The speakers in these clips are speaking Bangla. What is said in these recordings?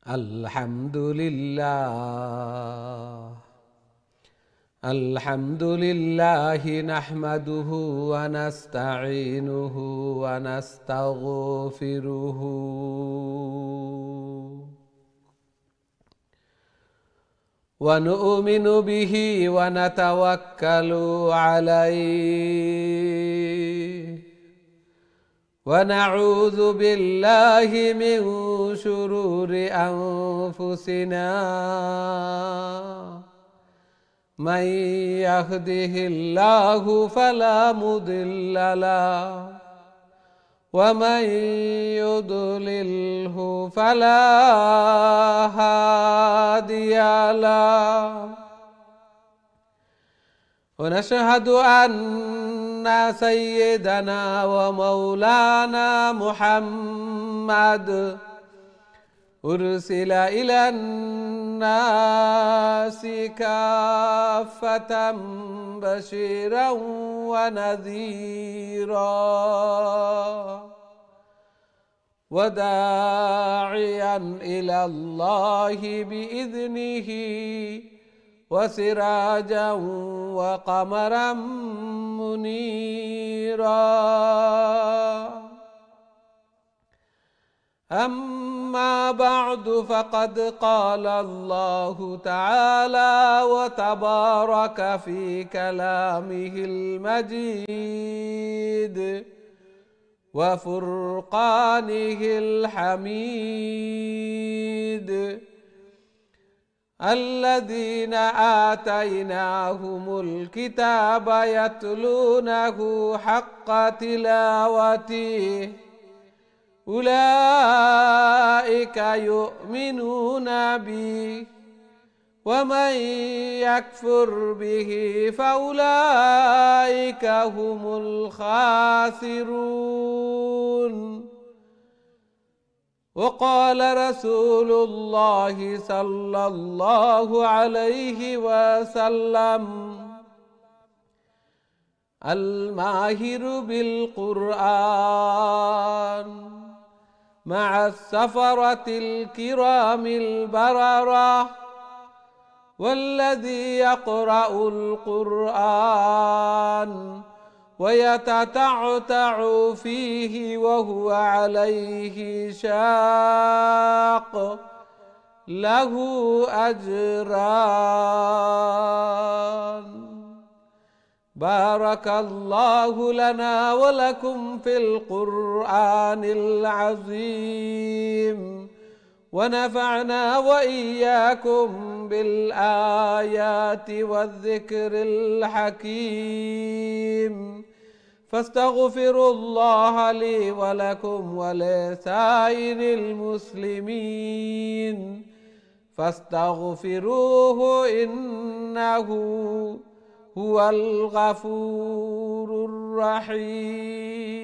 আলহামদুলিল্লাহ নাহমাদুহু ওয়া নাস্তাঈনুহু ওয়া নাস্তাগফিরুহু ওয়া নু'মিনু বিহি ওয়া নাতাওয়াক্কালু আলাইহি ওয়া নাউযু বিল্লাহি মিন শুরুরি আনফুসিনা من يهده الله فلا مضل له ومن يضلله فلا هادي له ونشهد أن سيدنا ومولانا محمد أرسل إلى الناس كافة بشيرا ونذيرا وداعيا إلى الله بإذنه وسراجا وقمرا منيرا أما بعد فقد قال الله تعالى وتبارك في كلامه المجيد وفرقانه الحميد الذين آتيناهم الكتاب يتلونه حق تلاوته أولئك يؤمنون به ومن يكفر به فأولئك هم الخاسرون وقال رسول الله صلى الله عليه وسلم الماهر بالقرآن مع السفرة الكرام البررة والذي يقرأ القرآن ويتتعتع فيه وهو عليه شاق له أجران بارك الله لنا ولكم في القرآن العظيم ونفعنا وإياكم بالآيات والذكر الحكيم فاستغفروا الله لي ولكم ولسائر المسلمين فاستغفروه إنه هو الغفور الرحيم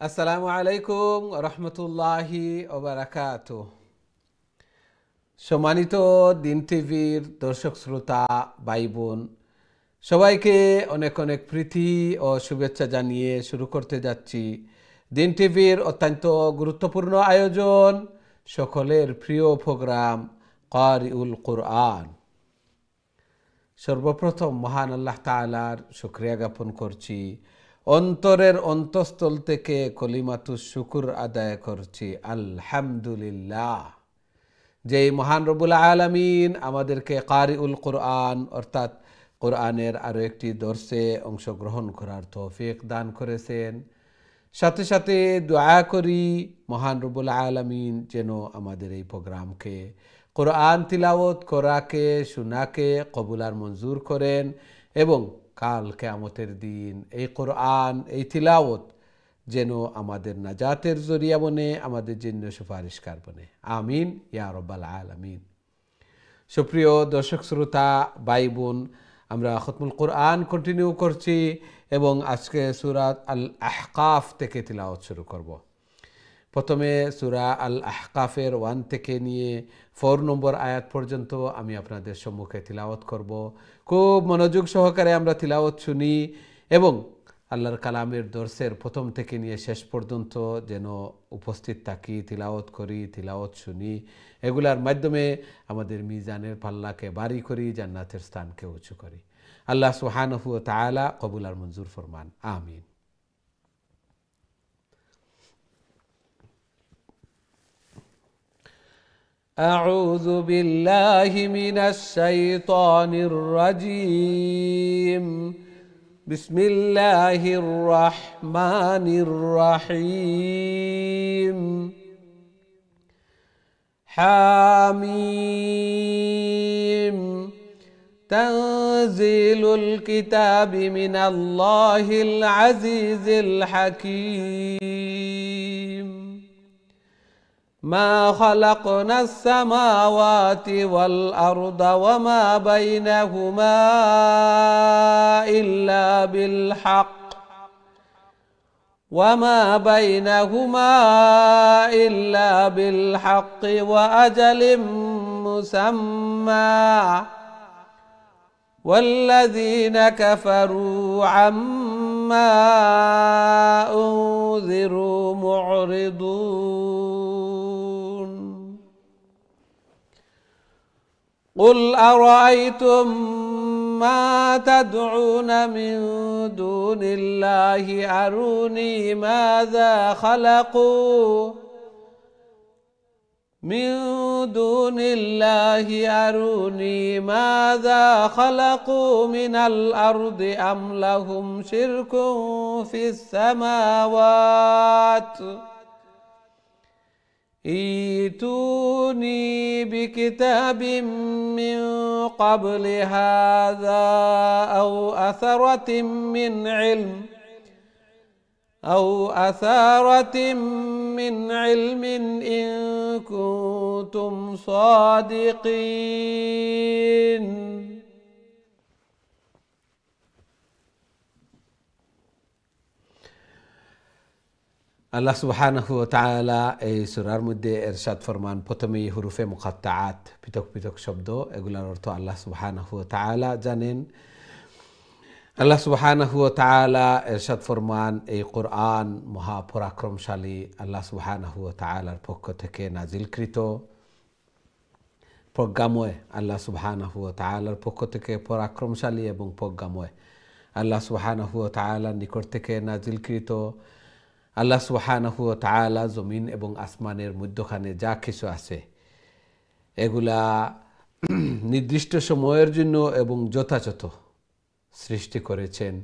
السلام عليكم ورحمة الله وبركاته সম্মানিত দিন টিভির দর্শক শ্রোতা ভাই বোন সবাইকে অনেক অনেক প্রীতি ও শুভেচ্ছা জানিয়ে শুরু করতে যাচ্ছি দিন টিভির অত্যন্ত গুরুত্বপূর্ণ আয়োজন সকলের প্রিয় প্রোগ্রাম কারিউল কুরআন। সর্বপ্রথম মহান আল্লাহ তাআলার শুকরিয়া জ্ঞাপন করছি, অন্তরের অন্তঃস্থল থেকে কলিমাতুশ শুকর আদায় করছি আলহামদুলিল্লাহ। যেই মহান রব্বুল আলামিন আমাদেরকে কারিউল কুরআন অর্থাৎ কোরআনের আরও একটি দর্শে অংশগ্রহণ করার তৌফিক দান করেছেন। সাথে সাথে দোয়া করি মহান রব্বুল আলামিন যেন আমাদের এই প্রোগ্রামকে কোরআন তিলাওয়াত করাকে শোনাকে কবুল আর মঞ্জুর করেন এবং কাল কিয়ামতের দিন এই কোরআন এই তিলাওয়াত যেন আমাদের নাজাতের জরিয়া বনে, আমাদের জন্য সুপারিশকার বনে, আমিন ইয়া রাব্বাল আলামিন। সুপ্রিয় দর্শক শ্রোতা ভাই বোন, আমরা খতমুল কোরআন কন্টিনিউ করছি এবং আজকে সূরা আল আহকাফ থেকে তিলাওয়াত শুরু করব। প্রথমে সূরা আল আহকাফের 1 থেকে নিয়ে 4 নম্বর আয়াত পর্যন্ত আমি আপনাদের সম্মুখে তিলাওয়াত করব। খুব মনোযোগ সহকারে আমরা তিলাওয়াত শুনি এবং আল্লাহর কালামের দর্সের প্রথম থেকে নিয়ে শেষ পর্যন্ত যেন উপস্থিত থাকি, তিলাওয়াত করি, তিলাওয়াত শুনি। এগুলার মাধ্যমে আমাদের মিজানের পাল্লাকে ভারী করি, জান্নাতের স্থানকে উঁচু করি। আল্লাহ সুবহানাহু ওয়া তাআলা কবুল আর মঞ্জুর ফরমান, আমিন। أعوذ بالله من الشيطان الرجيم. بسم الله الرحمن الرحيم. حاميم. تنزيل الكتاب من الله العزيز الحكيم. ما خلقنا السماوات والأرض وما بينهما إلا بالحق وأجل مسمى والذين كفروا عما أنذروا معرضون. قل أرأيتم ما تدعون من دون الله أروني ماذا خلقوا من الأرض أم لهم شرك في السماوات ائتوني بكتاب من قبل هذا أو أثرة من علم إن كنتم صادقين. আল্লাহ সুবহানাহু ওয়া তাআলা এই সূরার মধ্যে ইরশাদ ফরমান, প্রথমেই হুরুফে মুকাত্তাআত, পৃথক পৃথক শব্দ, এগুলোর অর্থ আল্লাহ সুবহানাহু ওয়া তাআলা জানেন। আল্লাহ সুবহানাহু ওয়া তাআলা ইরশাদ ফরমান, এই কোরআন মহাপরাক্রমশালী আল্লাহ সুবহানাহু ওয়া তাআলার পক্ষ থেকে নাজিলকৃত, প্রজ্ঞাময় আল্লাহ সুবহানাহু ওয়া তাআলার পক্ষ থেকে পরাক্রমশালী এবং প্রজ্ঞাময় আল্লাহ সুবহানাহু ওয়া তাআলার নিকট থেকে নাজিলকৃত। আল্লাহ সুবহানাহু ওয়া তাআলা জমিন এবং আসমানের মধ্যখানে যা কিছু আছে এগুলা নির্দিষ্ট সময়ের জন্য এবং যথাযথ সৃষ্টি করেছেন।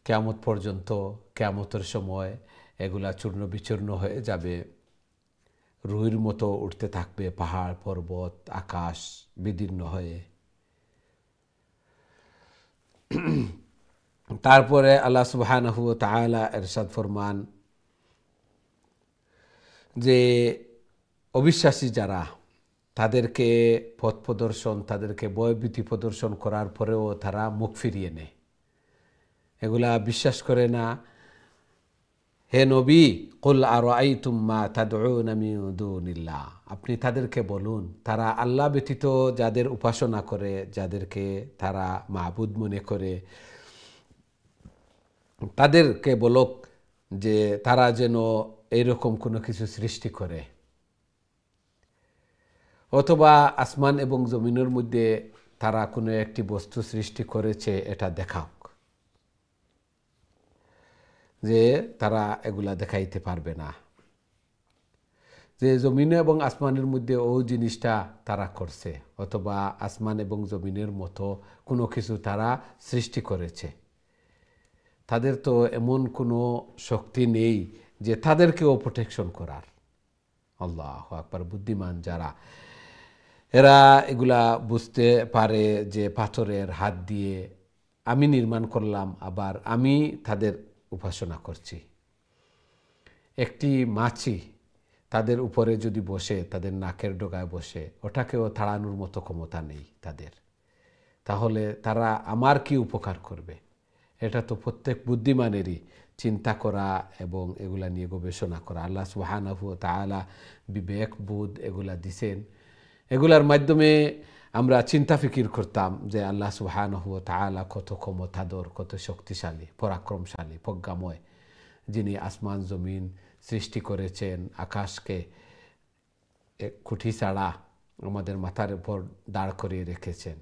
কিয়ামত পর্যন্ত, কিয়ামতের সময় এগুলা চূর্ণ বিচূর্ণ হয়ে যাবে, রুইর মতো উঠতে থাকবে, পাহাড় পর্বত আকাশ বিদীর্ণ হয়ে। তারপরে আল্লাহ সুবহানাহু ওয়া তাআলা ইরশাদ ফরমান যে অবিশ্বাসী যারা, তাদেরকে পথ প্রদর্শন, তাদেরকে ভয়ভীতি প্রদর্শন করার পরেও তারা মুখ ফিরিয়ে নেয়, এগুলা বিশ্বাস করে না। হে নবী, কুল আরাআইতুম মা তাদউনা মিন দুনিল্লাহ, আপনি তাদেরকে বলুন, তারা আল্লাহ ব্যতীত যাদের উপাসনা করে, যাদেরকে তারা মাবুদ মনে করে, তাদেরকে বলুক যে তারা যেন এইরকম কোনো কিছু সৃষ্টি করে, অথবা আসমান এবং জমিনের মধ্যে তারা কোনো একটি বস্তু সৃষ্টি করেছে এটা দেখাক। যে তারা এগুলা দেখাইতে পারবে না যে জমিন এবং আসমানের মধ্যে ও জিনিসটা তারা করছে, অথবা আসমান এবং জমিনের মতো কোনো কিছু তারা সৃষ্টি করেছে। তাদের তো এমন কোনো শক্তি নেই যে তাদেরকেও প্রোটেকশন করার। আল্লাহু আকবার। বুদ্ধিমান যারা, এরা এগুলা বুঝতে পারে যে পাথরের হাত দিয়ে আমি নির্মাণ করলাম, আবার আমি তাদের উপাসনা করছি। একটি মাছি তাদের উপরে যদি বসে, তাদের নাকের ডগায় বসে, ওটাকেও তাড়ানোর মতো ক্ষমতা নেই তাদের, তাহলে তারা আমার কি উপকার করবে? এটা তো প্রত্যেক বুদ্ধিমানেরই চিন্তা করা এবং এগুলা নিয়ে গবেষণা করা। আল্লাহ সুবহানাহু ওয়া তাআলা বিবেক বোধ এগুলা দিছেন, এগুলার মাধ্যমে আমরা চিন্তা ফিকির করতাম যে আল্লাহ সুবহানাহু ওয়া তাআলা কত ক্ষমতাধর, কত শক্তিশালী, পরাক্রমশালী, প্রজ্ঞাময়, যিনি আসমান জমিন সৃষ্টি করেছেন, আকাশকে এক খুঁটি ছাড়া আমাদের মাথার উপর দাঁড় করিয়ে রেখেছেন।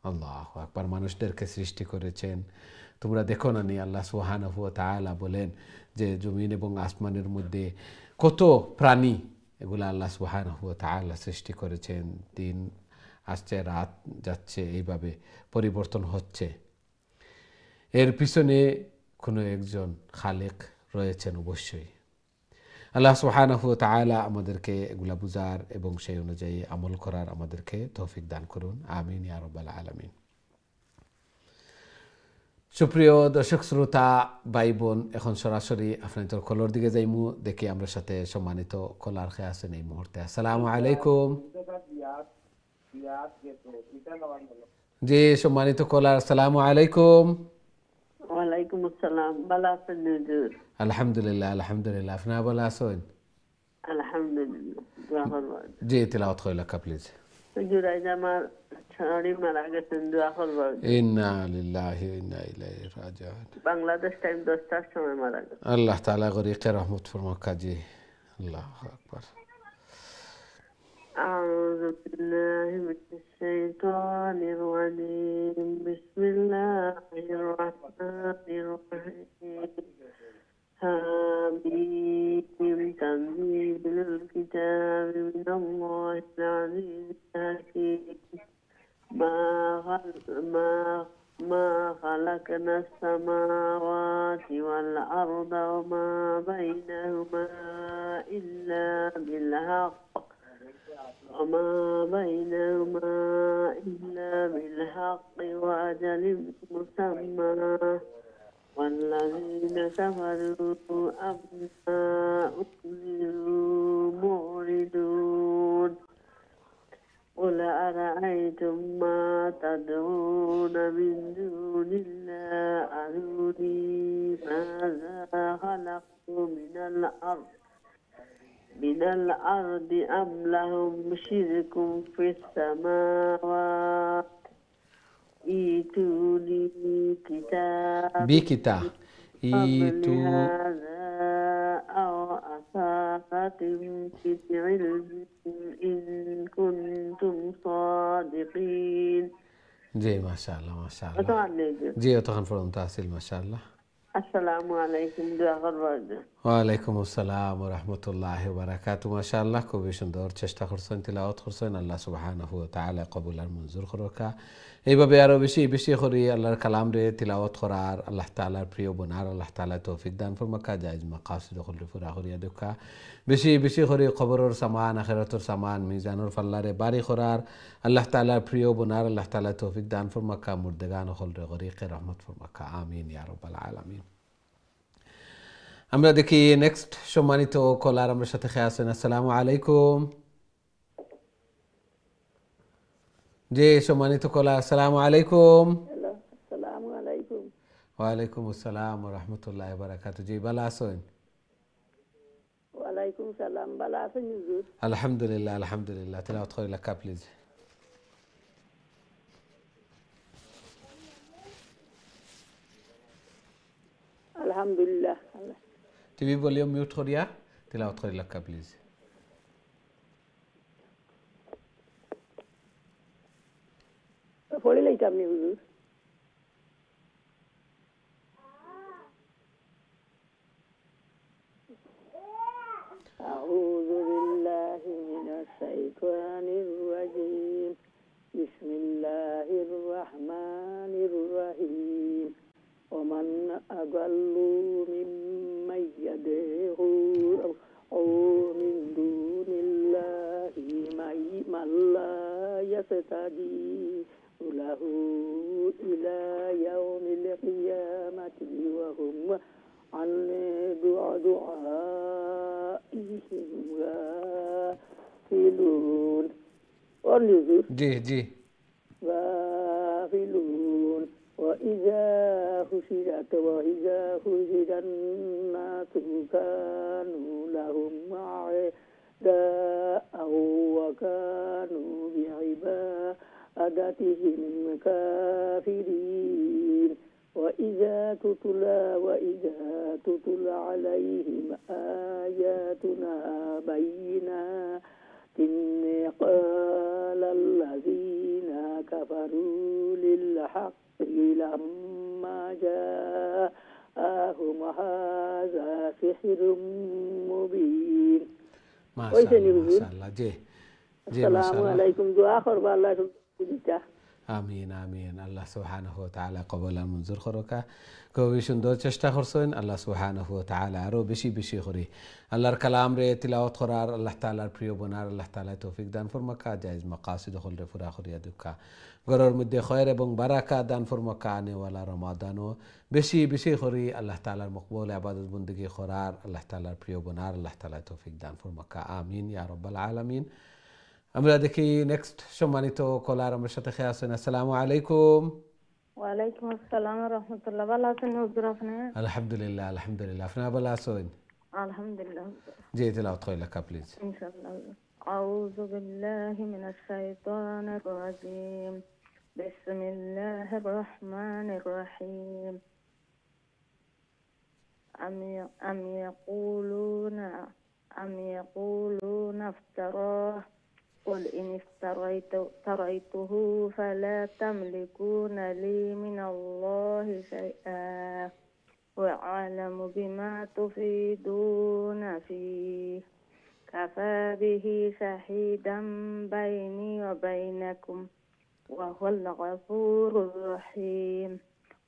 আল্লাহু আকবার। মানুষদেরকে সৃষ্টি করেছেন। তোমরা দেখো না নি আল্লাহ সুবহানাহু ওয়া তাআলা বলেন যে জমিন এবং আসমানের মধ্যে কত প্রাণী, এগুলো আল্লাহ সুবহানাহু ওয়া তাআলা সৃষ্টি করেছেন। দিন আসছে, রাত যাচ্ছে, এইভাবে পরিবর্তন হচ্ছে। এর পিছনে কোনো একজন খালেক রয়েছেন অবশ্যই। আল্লাহ সুবহানাহু ওয়া তাআলা আমাদেরকে এগুলা বুঝার এবং সেই অনুযায়ী আমল করার আমাদেরকে তৌফিক দান করুন। আমিন ইয়া রাব্বাল আলামিন। সুপ্রিয় দর্শক শ্রোতা ভাই বোন, এখন সরাসরি আপনাদের কলর দিকে যাইমু, দেখি আমরা সাথে সম্মানিত কলার খেয়ে আছেন এই মুহূর্তে। আসসালামু আলাইকুম। জি সম্মানিত কলার, আসসালামু আলাইকুম। ওয়ালাইকুম আসসালাম। ভালো আছেন হুজুর? আলহামদুলিল্লাহ, আলহামদুলিল্লাহ। আপনারা ভালো আছেন? আলহামদুলিল্লাহ। দোয়া করবেন। জি তিলাওয়াত কইলা প্লিজ। হুজুর আজ আমার শাড়ি মারা গেছেন, দোয়া করবেন। ইন্না লিল্লাহি ওয়া ইন্না ইলাইহি রাজিউন। বাংলাদেশ টাইম 10টার সময় মারা গেছেন। আল্লাহ তাআলা গরিকে রহমত ফরমাক। জি আল্লাহু আকবার। أعوذ بالله من الشيطان الرجيم. بسم الله الرحمن الرحيم. حميم. تنزيل الكتاب من الله العزيز الحكيم. ما خلقنا السماوات والأرض وما بينهما إلا بالحق وأجل مسمى والذين كفروا عما أنذروا معرضون. قل أرأيتم ما تدعون من دون الله أروني ماذا خلقوا من الأرض أم لهم شرك في السماوات. إيتوني بكتاب قبل هذا أو أثارة من علم إن كنتم صادقين. জি মাশাআল্লাহ, মাশাআল্লাহ। জি তখন ফরম তাহসিল মাশাআল্লাহ। আসসালামু আলাইকুম। দোয়া করবেন। ওয়ালাইকুম আসসালাম ওয়া রাহমাতুল্লাহি ওয়া বারাকাতুহু। মাশাআল্লাহ, খুবই সুন্দর চেষ্টা করছেন, তিলাওয়াত করছেন। আল্লাহ সুবহানাহু ওয়া তাআলা কবুল আর মঞ্জুর করুকা। এইভাবে আরো বেশি বেশি করে আল্লাহর কালাম রে তিলাওয়াত করার, আল্লাহ তাআলার প্রিয় বনার আল্লাহ তাআলা তৌফিক দান ফরমাকা। জায়েজ মাকাসিদ কল পুরা করিয়া দেখা বেশি বেশি করে কবরের সামান, আখিরাতের সামান, মিজানুর ফাল্লারে বাড়ি করার আল্লাহ তাআলার প্রিয় বনার আল্লাহ তাআলা তৌফিক দান ফরমাকা। মুর্দেগান কল রে গরিকে রহমত ফরমাকা। আমিন ইয়া রাব্বাল আলামিন। আমরা দেখি নেক্সট সম্মানিত কলার আমার সাথে খেয়ে আছেন। আসসালামু আলাইকুম। জি সম্মানিত কলার, আসসালামু আলাইকুম। আসসালামু আলাইকুম। ওয়ালাইকুম আসসালাম ওয়া রাহমাতুল্লাহি ওয়া বারাকাতুহু। জি ভালো আছেন? ওয়ালাইকুম সালাম। ভালো আছেন হুজুর? আলহামদুলিল্লাহ, আলহামদুলিল্লাহ। তিলাওয়াত করে লেখা প্লিজ। আলহামদুলিল্লাহ। টিভি ভলিউম মিউট করিয়া তিলাওয়াত করে লেখা প্লিজ। পড়ে লাইতাম নি হুজুর। أعوذ بالله من الشيطان الرجيم. بسم الله الرحمن الرحيم. ومن أضل ممن يدعو من دون الله من لا يستجيب له إلى يوم القيامة وهم عن دعائهم غافلون. জি জি غافلون. وإذا حشرت وإذا حشر الناس كانوا لهم أعداء وكانوا بعبادتهم كافرين وإذا تتلى عليهم آياتنا بينات قال الذين كفروا للحق لما جاءهم هذا سحر مبين. ما شاء الله ما شاء الله جي السلام عليكم دعاء خرب الله تبارك. আমিন আমিন আল্লাহ সুবহানাহু ওয়া তাআলা কবুল আর মঞ্জুর করুকা খুবই সুন্দর চেষ্টা করছেন আল্লাহ সুবহানাহু ওয়া তাআলা আরো বেশি বেশি করে আল্লাহর কালাম রে তিলাওয়াত করার আল্লাহ তাআলার প্রিয় বনার আল্লাহ তাআলা তৌফিক দান ফরমাকা জায়েজ মাকাসিদ হল রে পুরা করিয়া দুকা ঘরের মধ্যে খয়র এবং বারাকা দান ফরমাকা আনেওয়ালা রমাদানও বেশি বেশি করে আল্লাহ তাআলার মকবুল ইবাদত বندگی করার আল্লাহ তাআলার প্রিয় বনার আল্লাহ তাআলা তৌফিক দান ফরমাকা আমিন ইয়া রাব্বাল আলামিন। আমরা দেখি নেক্সট সম্মানিত কলার আমার সাথে খেয়ে আছেন। আসসালামু আলাইকুম। ওয়ালাইকুম আসসালাম ওয়া রাহমাতুল্লাহ। ভালো আছেন হুজুর আপনি? আলহামদুলিল্লাহ আলহামদুলিল্লাহ। আপনি ভালো আছেন? আলহামদুলিল্লাহ। জি তেলাওয়াত কইলা কা প্লিজ। ইনশাআল্লাহ। আউযু বিল্লাহি মিনাশ শাইতানির রাজীম। বিসমিল্লাহির রহমানির রহিম। أم يقولون افتراه قل إن افتريته فلا تملكون لي من الله شيئا وأعلم بما تفيدون فيه كفى به شهيدا بيني وبينكم وهو الغفور الرحيم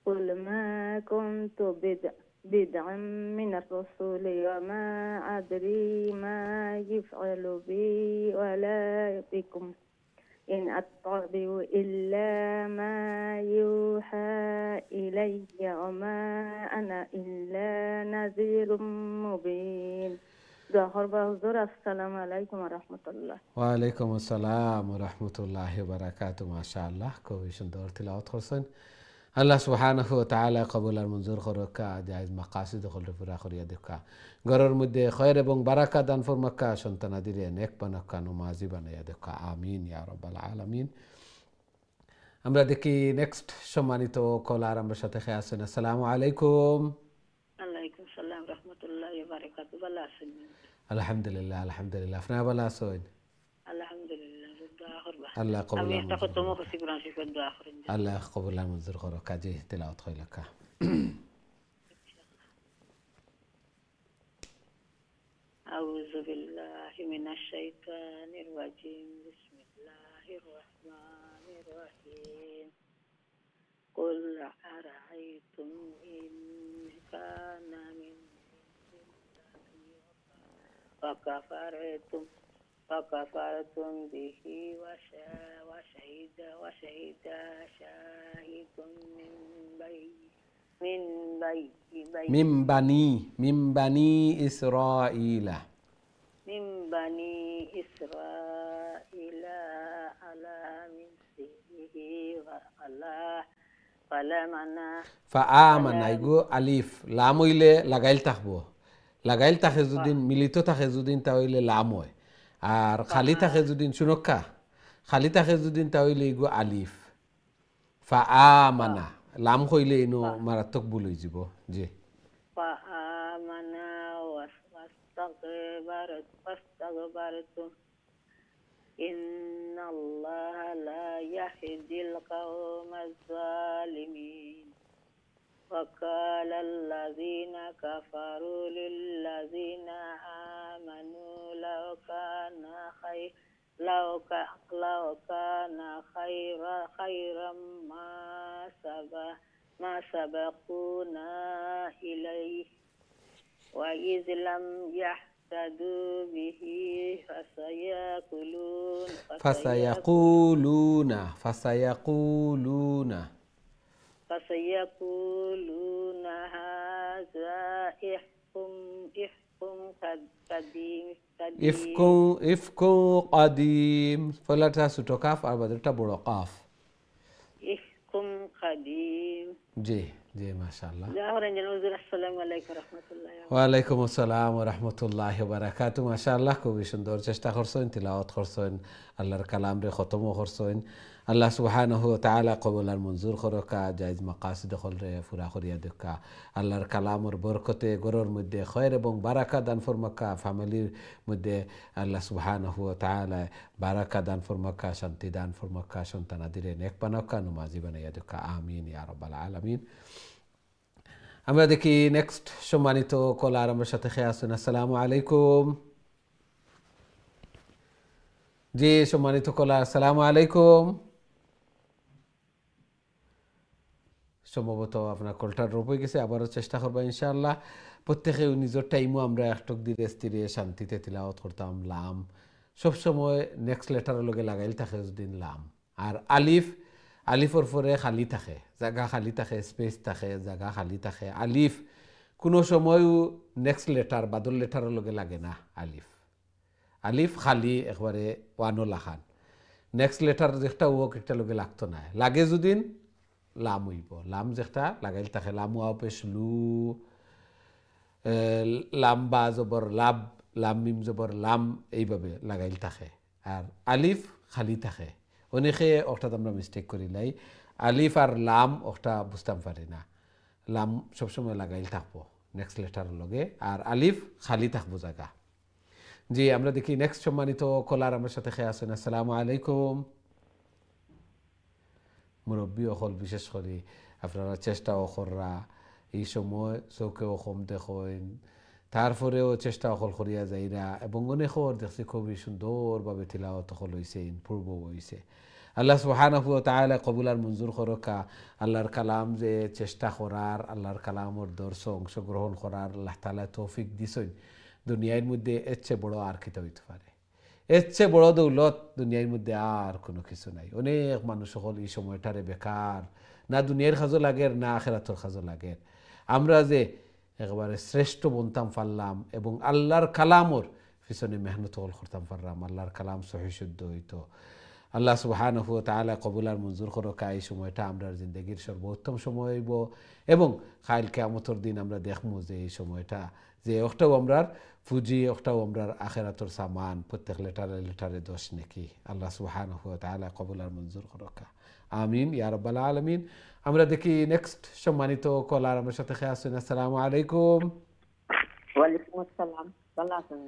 قل ما كنت بدعا من الرسول وما أدري ما يفعل بي ولا بكم إن أتبع إلا ما يوحى إلي وما أنا إلا نذير مبين. السلام عليكم ورحمة الله. وعليكم السلام ورحمة الله وبركاته. ما شاء الله খুবই সুন্দর তিলাওয়াত করছেন। আল্লাহ সুবহানাহু ওয়া তাআলা কবুল আর মঞ্জুর করুকা জায়েজ মাকাসিদ হল পুরা করিয়া দেখা ঘরের মধ্যে খয়র এবং বারাকা দান ফরমাকা সন্তানাদিরে নেক বানাকা নমাজি বানাইয়া দেখা আমিন ইয়া রাব্বাল আলামিন। আমরা দেখি নেক্সট সম্মানিত কলার আমার সাথে খেয়ে আছেন। আসসালামু আলাইকুম। ওয়ালাইকুম আসসালাম রাহমাতুল্লাহি ওয়া বারাকাতুহু। ভালো আছেন? আলহামদুলিল্লাহ আলহামদুলিল্লাহ। আপনি ভালো আছেন? আলহামদুলিল্লাহ। আল্লাহ কবুল আমি একটা খতম করছি কোরআন শরীফের দোয়া করেন। আল্লাহ কবুল আর মঞ্জুর করুক কাজে তেলাওয়াত কইলা কা। আউযু বিল্লাহি মিনাশ শাইতানির রাজীম। বিসমিল্লাহির রহমানির রহিম। কুল আরাআইতুম ইন কানা মিন فكفرتم به وشهد شاهد من بني إسرائيل على مثله فلمنا فآمن يقول ألف لام إلى লাগাইল থাকে যদি মিলিত থাকে যদি তাহলে লাম হয় আর খালি থাকে যদি শুনকা খালি থাকে যদি তাহলে ইগো আলিফ ফাআমানা লাম কইলে ইনো মারাত্মক ভুল হই যাব। জি ফাআমানা ওয়াস্তাগবারতু ইন্নাল্লাহা লা ইয়াহদিল কওমাজ জালিমিন। وقال الذين كفروا للذين آمنوا لو كان خيرا ما سبقونا إليه وإذ لم يهتدوا به فسيقولون هذا إفك قديم فلتا ছোট কাফ আর বাদরটা বড় কাফ إفك قديم। জি জি মাশাআল্লাহ। আসসালামু আলাইকুম রহমতুল্লাহ। ওয়ালাইকুম আসসালাম ওয়া রাহমাতুল্লাহি ওয়া বারাকাতুহু। মাশাআল্লাহ খুবই সুন্দর চেষ্টা করছেন, তিলাওয়াত করছেন, আল্লাহর কালাম রে খতমও করছেন। আল্লাহ সুবহানাহু ওয়া তাআলা কবুল আর মঞ্জুর করকা, জায়েজ মাকাসিদ হল রে পুরা করিয়া দেখা। আল্লাহর কালামর বরকতে গরর মধ্যে খয়র এবং বারাকা দান ফরমাকা, ফ্যামিলির মধ্যে আল্লাহ সুবহানাহু ওয়া তাআলা বারাকা দান ফরমাকা, শান্তি দান ফরমাকা, সন্তানাদিরে নেক বানাকা, নমাজি বানাইয়া দেখা। আমিন ইয়া রাব্বাল আলামিন। আমরা দেখি নেক্সট সম্মানিত কলার আমার সাথে খেয়ে আসুন। আসসালামু আলাইকুম। জি সম্মানিত কলার, আসসালামু আলাইকুম। সম্ভবত আপনার কলটা ড্রপ হয়ে গেছে, আবারও চেষ্টা করবো ইনশাআল্লাহ। প্রত্যেকে নিজের টাইমও আমরা একটক ধীরে স্থিরে শান্তিতে তিলাওয়াত করতাম। লাম সবসময় নেক্সট লেটারের লগে লাগাইল থাকে যদি লাম। আর আলিফ, আলিফর পরে খালি থাকে, জায়গা খালি থাকে, স্পেস থাকে, জায়গা খালি থাকে। আলিফ কোনো সময়ও নেক্সট লেটার বাদল লেটারের লগে লাগে না। আলিফ আলিফ খালি একবারে ওয়ানো লাখান, নেক্সট লেটার যেটা ওক একটা লগে লাগতো না। লাগে যদি লাম হইব, লাম যেটা লাগাইল থাকে। লাম ওয়া পেশ লু, লাম বা জবর লাভ, লাম মিম জবর লাম, এইভাবে লাগাইল থাকে। আর আলিফ খালি থাকে। অনেকে অর্থাৎ আমরা মিস্টেক করি লাই, আলিফ আর লাম ওটা বুঝতাম পারি না। লাম সবসময় লাগাইল থাকবো নেক্সট লেটারের লগে, আর আলিফ খালি থাকবো জায়গা। জি আমরা দেখি নেক্সট সম্মানিত কলার আমার সাথে খেয়ে আসেন। আসসালামু আলাইকুম। মুরব্বী অকল বিশেষ করে আপনারা চেষ্টা অকররা এই সময় চৌকে অসম দেখেন, তারপরেও চেষ্টা অকল করিয়া যাইরা, এবং অনেকর দেখছি খুবই সুন্দরভাবে তিলাওয়াত অকল হয়েছে, পূর্ব হয়েছে। আল্লাহ সুবহানাহু ওয়া তাআলা কবুল আর মঞ্জুর করকা। আল্লাহর কালাম যে চেষ্টা করার, আল্লাহর কালামর দর্শ অংশগ্রহণ করার আল্লাহ তাআলা তৌফিক দিছেন, দুনিয়ার মধ্যে এর চেয়ে বড় আর কিতা হইতে পারে? এর চেয়ে বড় দৌলত দুনিয়ার মধ্যে আর কোনো কিছু নাই। অনেক মানুষ সকল এই সময়টারে বেকার, না দুনিয়ার কাজও লাগের, না আখিরাতের কাজও লাগের। আমরা যে একেবারে শ্রেষ্ঠ বনতাম পারলাম এবং আল্লাহর কালামর পিছনে মেহনত করতাম পারলাম, আল্লাহর কালাম সহি শুদ্ধ হইতো। আল্লাহ সুবহানাহু ওয়া তাআলা কবুল আর মঞ্জুর করকা। এই সময়টা আমরা জিন্দগির সর্বোত্তম সময় হইব, এবং কাল কিয়ামতের দিন আমরা দেখবো যে এই সময়টা যে ওটাও আমরার পুঁজি, ওটাও আমরার আখিরাতের সামান, প্রত্যেক লেটারে লেটারে দোষ নাকি। আল্লাহ সুবহানাহু ওয়া তাআলা কবুল আর মঞ্জুর করকা। আমিন ইয়া রাব্বাল আলামিন। আমরা দেখি নেক্সট সম্মানিত কলার আমার সাথে খেয়ে আসুন। আসসালামু আলাইকুম। ওয়ালাইকুম আসসালাম। ভালো আছেন?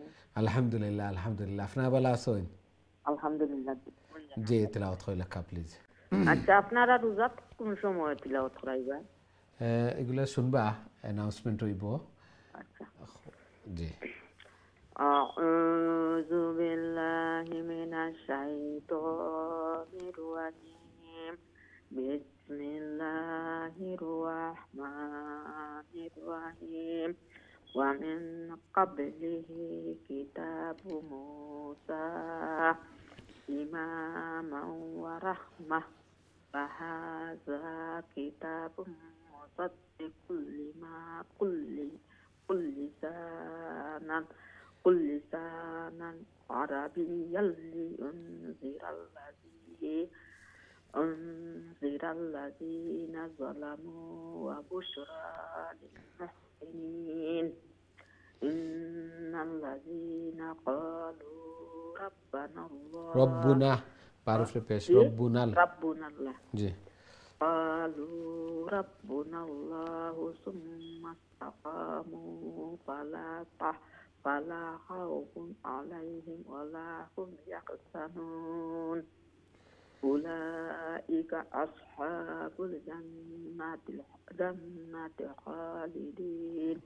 আলহামদুলিল্লাহ আলহামদুলিল্লাহ। আপনারা ভালো আছেন? আলহামদুলিল্লাহ। জি তেলাওয়াত হইল কা প্লিজ। আচ্ছা, আপনারা রোজা কোন সময় তিলাওয়াত করাইবেন? এগুলো শুনবা, অ্যানাউন্সমেন্ট হইব। আচ্ছা। জি। আউযু বিল্লাহি মিনাশ শাইতানির রাজিম। বিসমিল্লাহির রাহমানির রাহিম। ওয়া মিন ক্বাবলিহি কিতাবু মূসা ইমামান ওয়া রাহমাহ। ফাহাযা কিতাবুম মুসাদ্দিকুল লিমা লিসানান আরাবিয়্যাল লিউনজিরাল্লাযীনা যালামু ওয়া বুশরা লিল মুহসিনিন। ইন্নাল্লাযীনা ক্বালু রাব্বানাল্লাহ, রব্বুনা পারফে পেশ রাব্বুনাল্লাহ, জি। قالوا ربنا الله ثم استقاموا فلا خوف عليهم ولا هم يحزنون. أولئك أصحاب الجنة خالدين.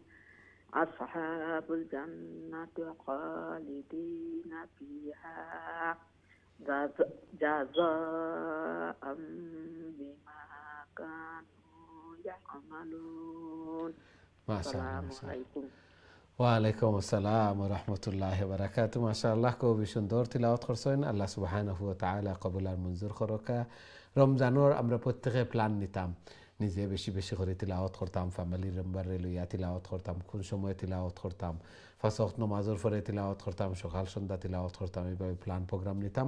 أصحاب الجنة خالدين فيها جزاء بما كانوا يعملون. السلام عليكم। ওয়ালাইকুম আসসালাম ওয়া রাহমাতুল্লাহি ওয়া বারাকাতুহু। মাশাআল্লাহ খুবই সুন্দর তিলাওয়াত করছেন। আল্লাহ সুবহানাহু ওয়া তাআলা কবুল আর মঞ্জুর করকা। রমজানের আমরা প্রত্যেকে প্ল্যান নিতাম, নিজে বেশি বেশি করে তিলাওয়াত করতাম, ফ্যামিলির মেম্বারে লইয়া তিলাওয়াত করতাম, কোন সময় তিলাওয়াত করতাম, ফার্স্ট ওয়াক্ত নামাজের পরে তিলাওয়াত করতাম, সকাল সন্ধ্যা তিলাওয়াত করতাম, এইভাবে প্ল্যান প্রোগ্রাম নিতাম।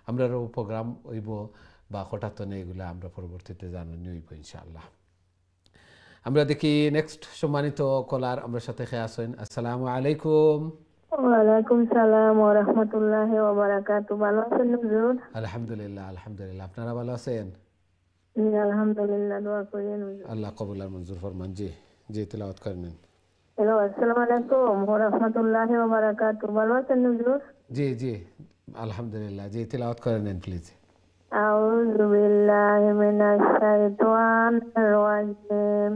আমরাও প্রোগ্রাম হইব বা হঠাৎ এগুলো আমরা পরবর্তীতে জানানি হইব ইনশাআল্লাহ। আমরা দেখি নেক্সট সম্মানিত কলার আমরা সাথে খেয়ে আসেন। আসসালামু আলাইকুম। ওয়ালাইকুম সালাম ওয়া রাহমাতুল্লাহি ওয়া বারাকাতুহু। ভালো আছেন হুজুর? আলহামদুলিল্লাহ, আলহামদুলিল্লাহ। আপনারা ভালো আছেন? জি আলহামদুলিল্লাহ, দোয়া করেন হুজুর। আল্লাহ কবুল আর মঞ্জুর ফরমান। জি জি, তেলাওয়াত করে নিন। হ্যালো, আসসালামু আলাইকুম ওয়া রাহমাতুল্লাহি ওয়া বারাকাতুহু। ভালো আছেন হুজুর? জি জি, আলহামদুলিল্লাহ। জি, তেলাওয়াত করে নিন প্লিজ। আউযু বিল্লাহি মিনাশ শাইতানির রাজিম।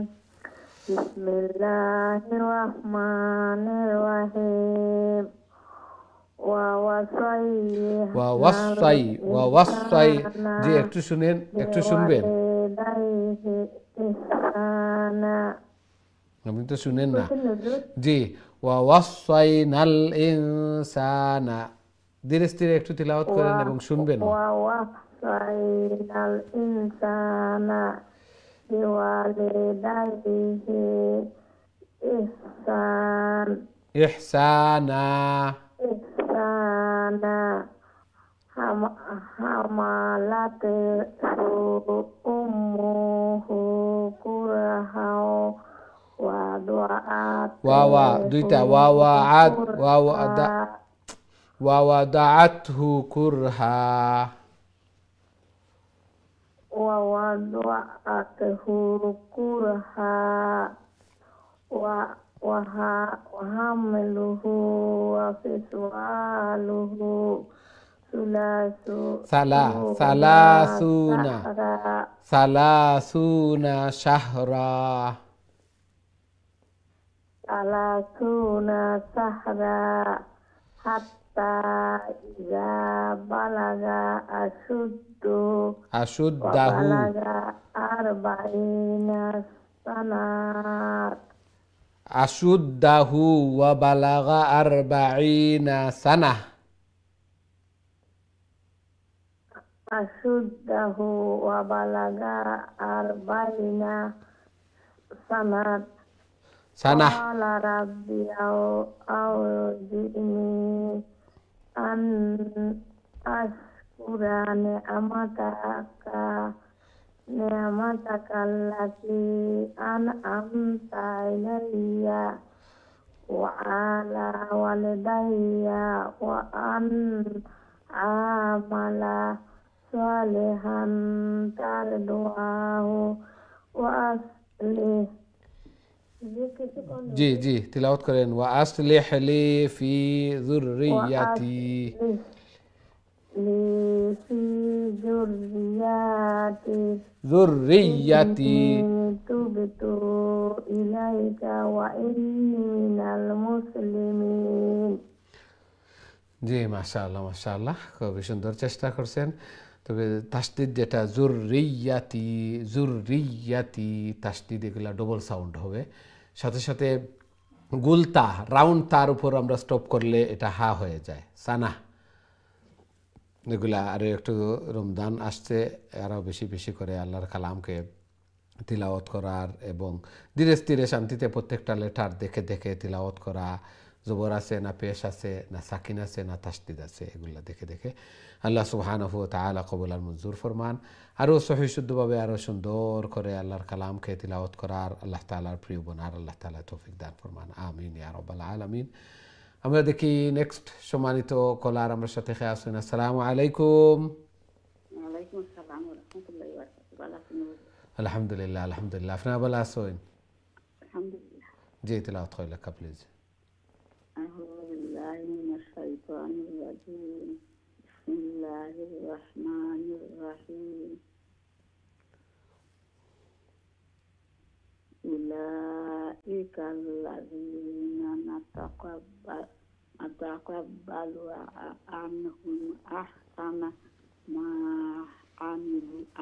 বিসমিল্লাহির রহমানির রহিম। ওয়া ওয়াসাই। জি, একটু শুনেন, একটু শুনবেন। বিওয়ালিদাইহি ইহসানা। আপনি তো শুনেন না। বুঝছেন হুজুর? জি, ওয়াসাইনাল ইনসানা। ধীরে স্থিরে একটু তিলাওয়াত করেন এবং শুনবেনও। ওয়াসাইনাল ইনসানা বিওয়ালিদাইহি ইহসান ইহসানা। ইহসানা। হামালাতে উম্মুহু কুরহাও ওয়াওয়া দুইটা, ওয়াওয়াদাআতহু কুরহা। ووضعته كرها وحمله وفصاله সালাসুনা শাহরা। হাত্তা ইযা বালাগা আশুদ্দাহু। আরবাইনা সানাত। আশুদ্দাহু ওয়া বালাগা আরবাঈনা সানাহ। আশুদ্দাহু ওয়া বালাগা আরবাইনা সানাত। সানাহ। ক্বালা রাব্বি আউজি'নি আন আশকুরা নি'মাতাকাল্লাতী আন'আমতা আলাইয়া ওয়া আলা ওয়ালিদাইয়া ওয়া আন আমালা সালিহান তারদুহু ওয়া আসলিহ। জি জি, তিলাওয়াত করেন। ওয়া আসলিহ লি ফি যুররিয়াতি। যুররিয়াতি। তুবতু ইলাইকা ওয়া ইন্নী মিনাল মুসলিমিন। জি, মাশাআল্লাহ, মাশাআল্লাহ, খুবই সুন্দর চেষ্টা করছেন। তবে তাসদিদ যেটা জুররিয়াতি তাসদিদ, এগুলা ডবল সাউন্ড হবে। সাথে সাথে গুলতা রাউন্ড তার উপর আমরা স্টপ করলে এটা হা হয়ে যায়, সানা। এগুলা আরও একটু রমজান আসছে, আরও বেশি বেশি করে আল্লাহর কালামকে তিলাওয়াত করার এবং ধীরে স্থিরে শান্তিতে প্রত্যেকটা লেটার দেখে দেখে তিলাওয়াত করা। জবর আছে না পেশ আছে না সাকিন আছে না তাসদিদ আছে, এগুলা দেখে দেখে আল্লাহ সুবহানাহু ওয়া তাআলা কবুল আর মঞ্জুর ফরমান। আরও সহি শুদ্ধভাবে আরও সুন্দর করে আল্লাহর কালামকে তিলাওয়াত করার আল্লাহ তাআলার প্রিয় বোনার আল্লাহ তাআলা তৌফিক দান ফরমান। আমিন ইয়া রাব্বাল আলামিন। আমরা দেখি নেক্সট সম্মানিত কলার আমরা সাথে খেয়ে আসেন। আসসালামু আলাইকুম। ওয়ালাইকুম আসসালাম ওয়া রাহমাতুল্লাহি ওয়া বারাকাতুহু। ভালো আছেন? আলহামদুলিল্লাহ, আলহামদুলিল্লাহ। আপনারা ভালো আছেন? আলহামদুলিল্লাহ। জি, তেলাওয়াত করে লেখা প্লিজ। আউযু বিল্লাহি মিনাশ শাইতানির রাজিম। বিসমিল্লাহির রহমানির রহিম। উলাইকাল্লাযীনা নাতাকাব্বালু আনহুম আহসানা মা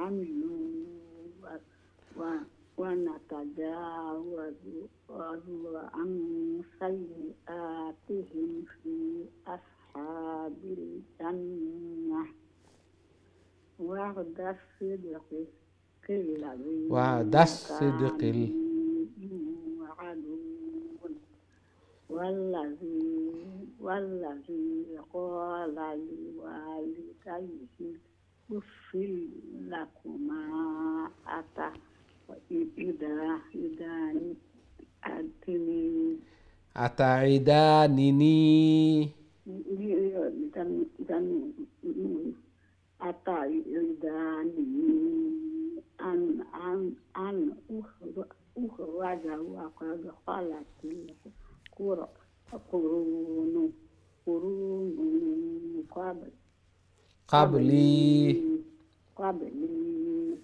আমিলু wa natajawazu an sayyi'atihim fi ashabil jannah wa'da sidqi والذي قال لوالديه أف لكما إذا أتني أتعدانني dan أتعداني أن أخرج وقد خلت قرون قبلي قبلي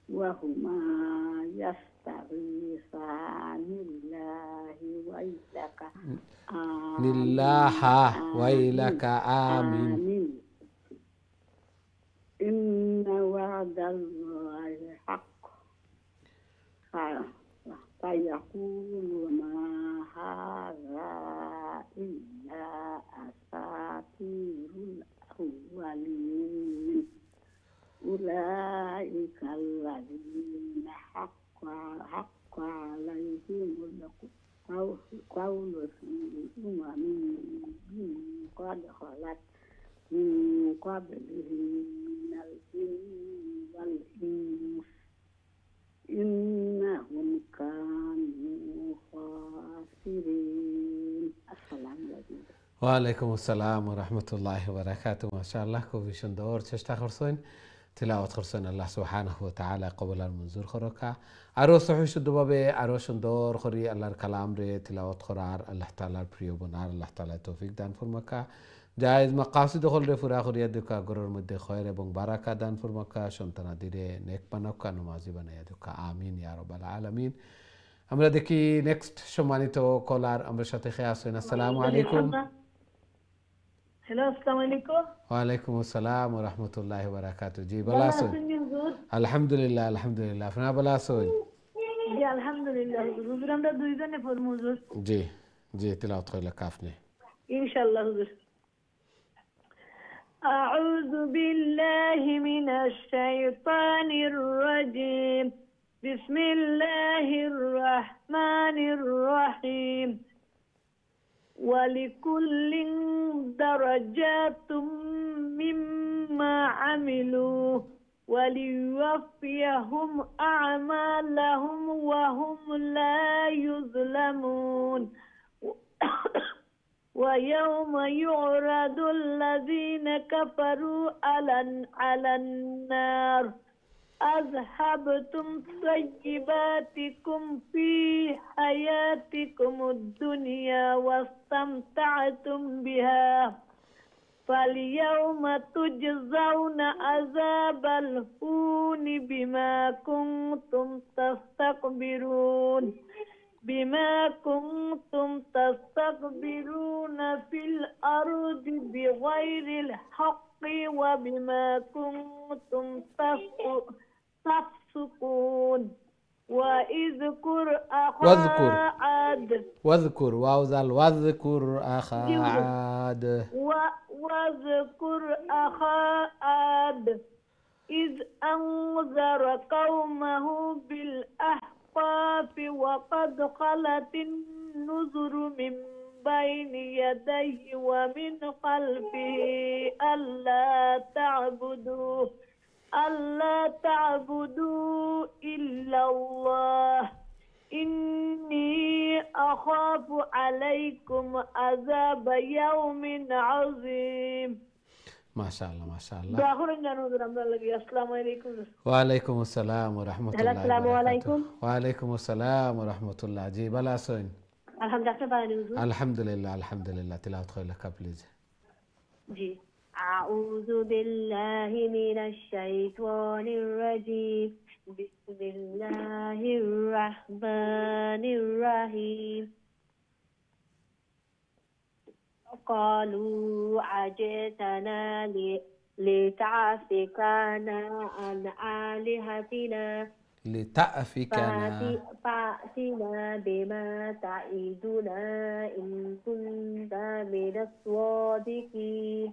وهما يستغيثان الله ويلك لله ويلك آمين إن وعد الله حق فيقول ما هذا إلا أساطير الأولين أولئك الذين حق عليهم القول في قد خلت من قبلهم من الجن والإنس إنهم كانوا خاسرين. السلام عليكم. وعليكم السلام ورحمة الله وبركاته. ما شاء الله كوفيشن دور تشتا خرسون تلاوة خرسون الله سبحانه وتعالى قبل المنظور خروكا أروس حوش الدبابة أروش دور خري الله الكلام ري تلاوة خرار الله تعالى بريو بنار الله تعالى توفيق دان فرمكا جائز مقاصد خل رفورا خري يدوكا غرور مدى خير بون بركة دان فرمكا شنطنا ديري نيك بنوكا نمازي بنا يدوكا آمين يا رب العالمين. আমরা দেখি নেক্সট সম্মানিত কলার আমরা সাথে আছেন। আসসালামু আলাইকুম। হ্যালো, আসসালামু আলাইকুম। ওয়ালাইকুম আসসালাম ওয়া রাহমাতুল্লাহি ওয়া বারাকাতুহু। জি ভালো আছেন? আলহামদুলিল্লাহ আলহামদুলিল্লাহ। আপনারা ভালো আছেন? জি আলহামদুলিল্লাহ। হুজুর আমরা দুইজনে পড়মু হুজুর। জি জি তেলাওয়াত কইলা কাফনে ইনশাআল্লাহ হুজুর। أعوذ بالله من الشيطان الرجيم. بسم الله الرحمن الرحيم. ولكل درجات مما عملوا وليوفيهم أعمالهم وهم لا يظلمون. ويوم يعرض الذين كفروا على النار أذهبتم طيباتكم في حياتكم الدنيا واستمتعتم بها فاليوم تجزون عذاب الهون بما كنتم تستكبرون في الأرض بغير الحق وبما كنتم تفسقون. واذكر واوزل واذكر أخا عاد واذكر أخا عاد إذ أنذر قومه بالأحقاف وقد خلت النذر من بين يديه ومن خلفه ألا تعبدوا إلا الله إني أخاف عليكم عذاب يوم عظيم. ما شاء الله ما شاء الله. السلام عليكم. وعليكم السلام ورحمة الله وبركاته. السلام عليكم. وعليكم السلام ورحمة الله. جي بلا سوين. الحمد لله الحمد لله. تلاوة خير لك بليز. جي. أعوذ بالله من الشيطان الرجيم. بسم الله الرحمن الرحيم. قالوا عجئتنا لتعفكنا عن آلهتنا فأتنا بما تعيدنا إن كنت من الصادقين.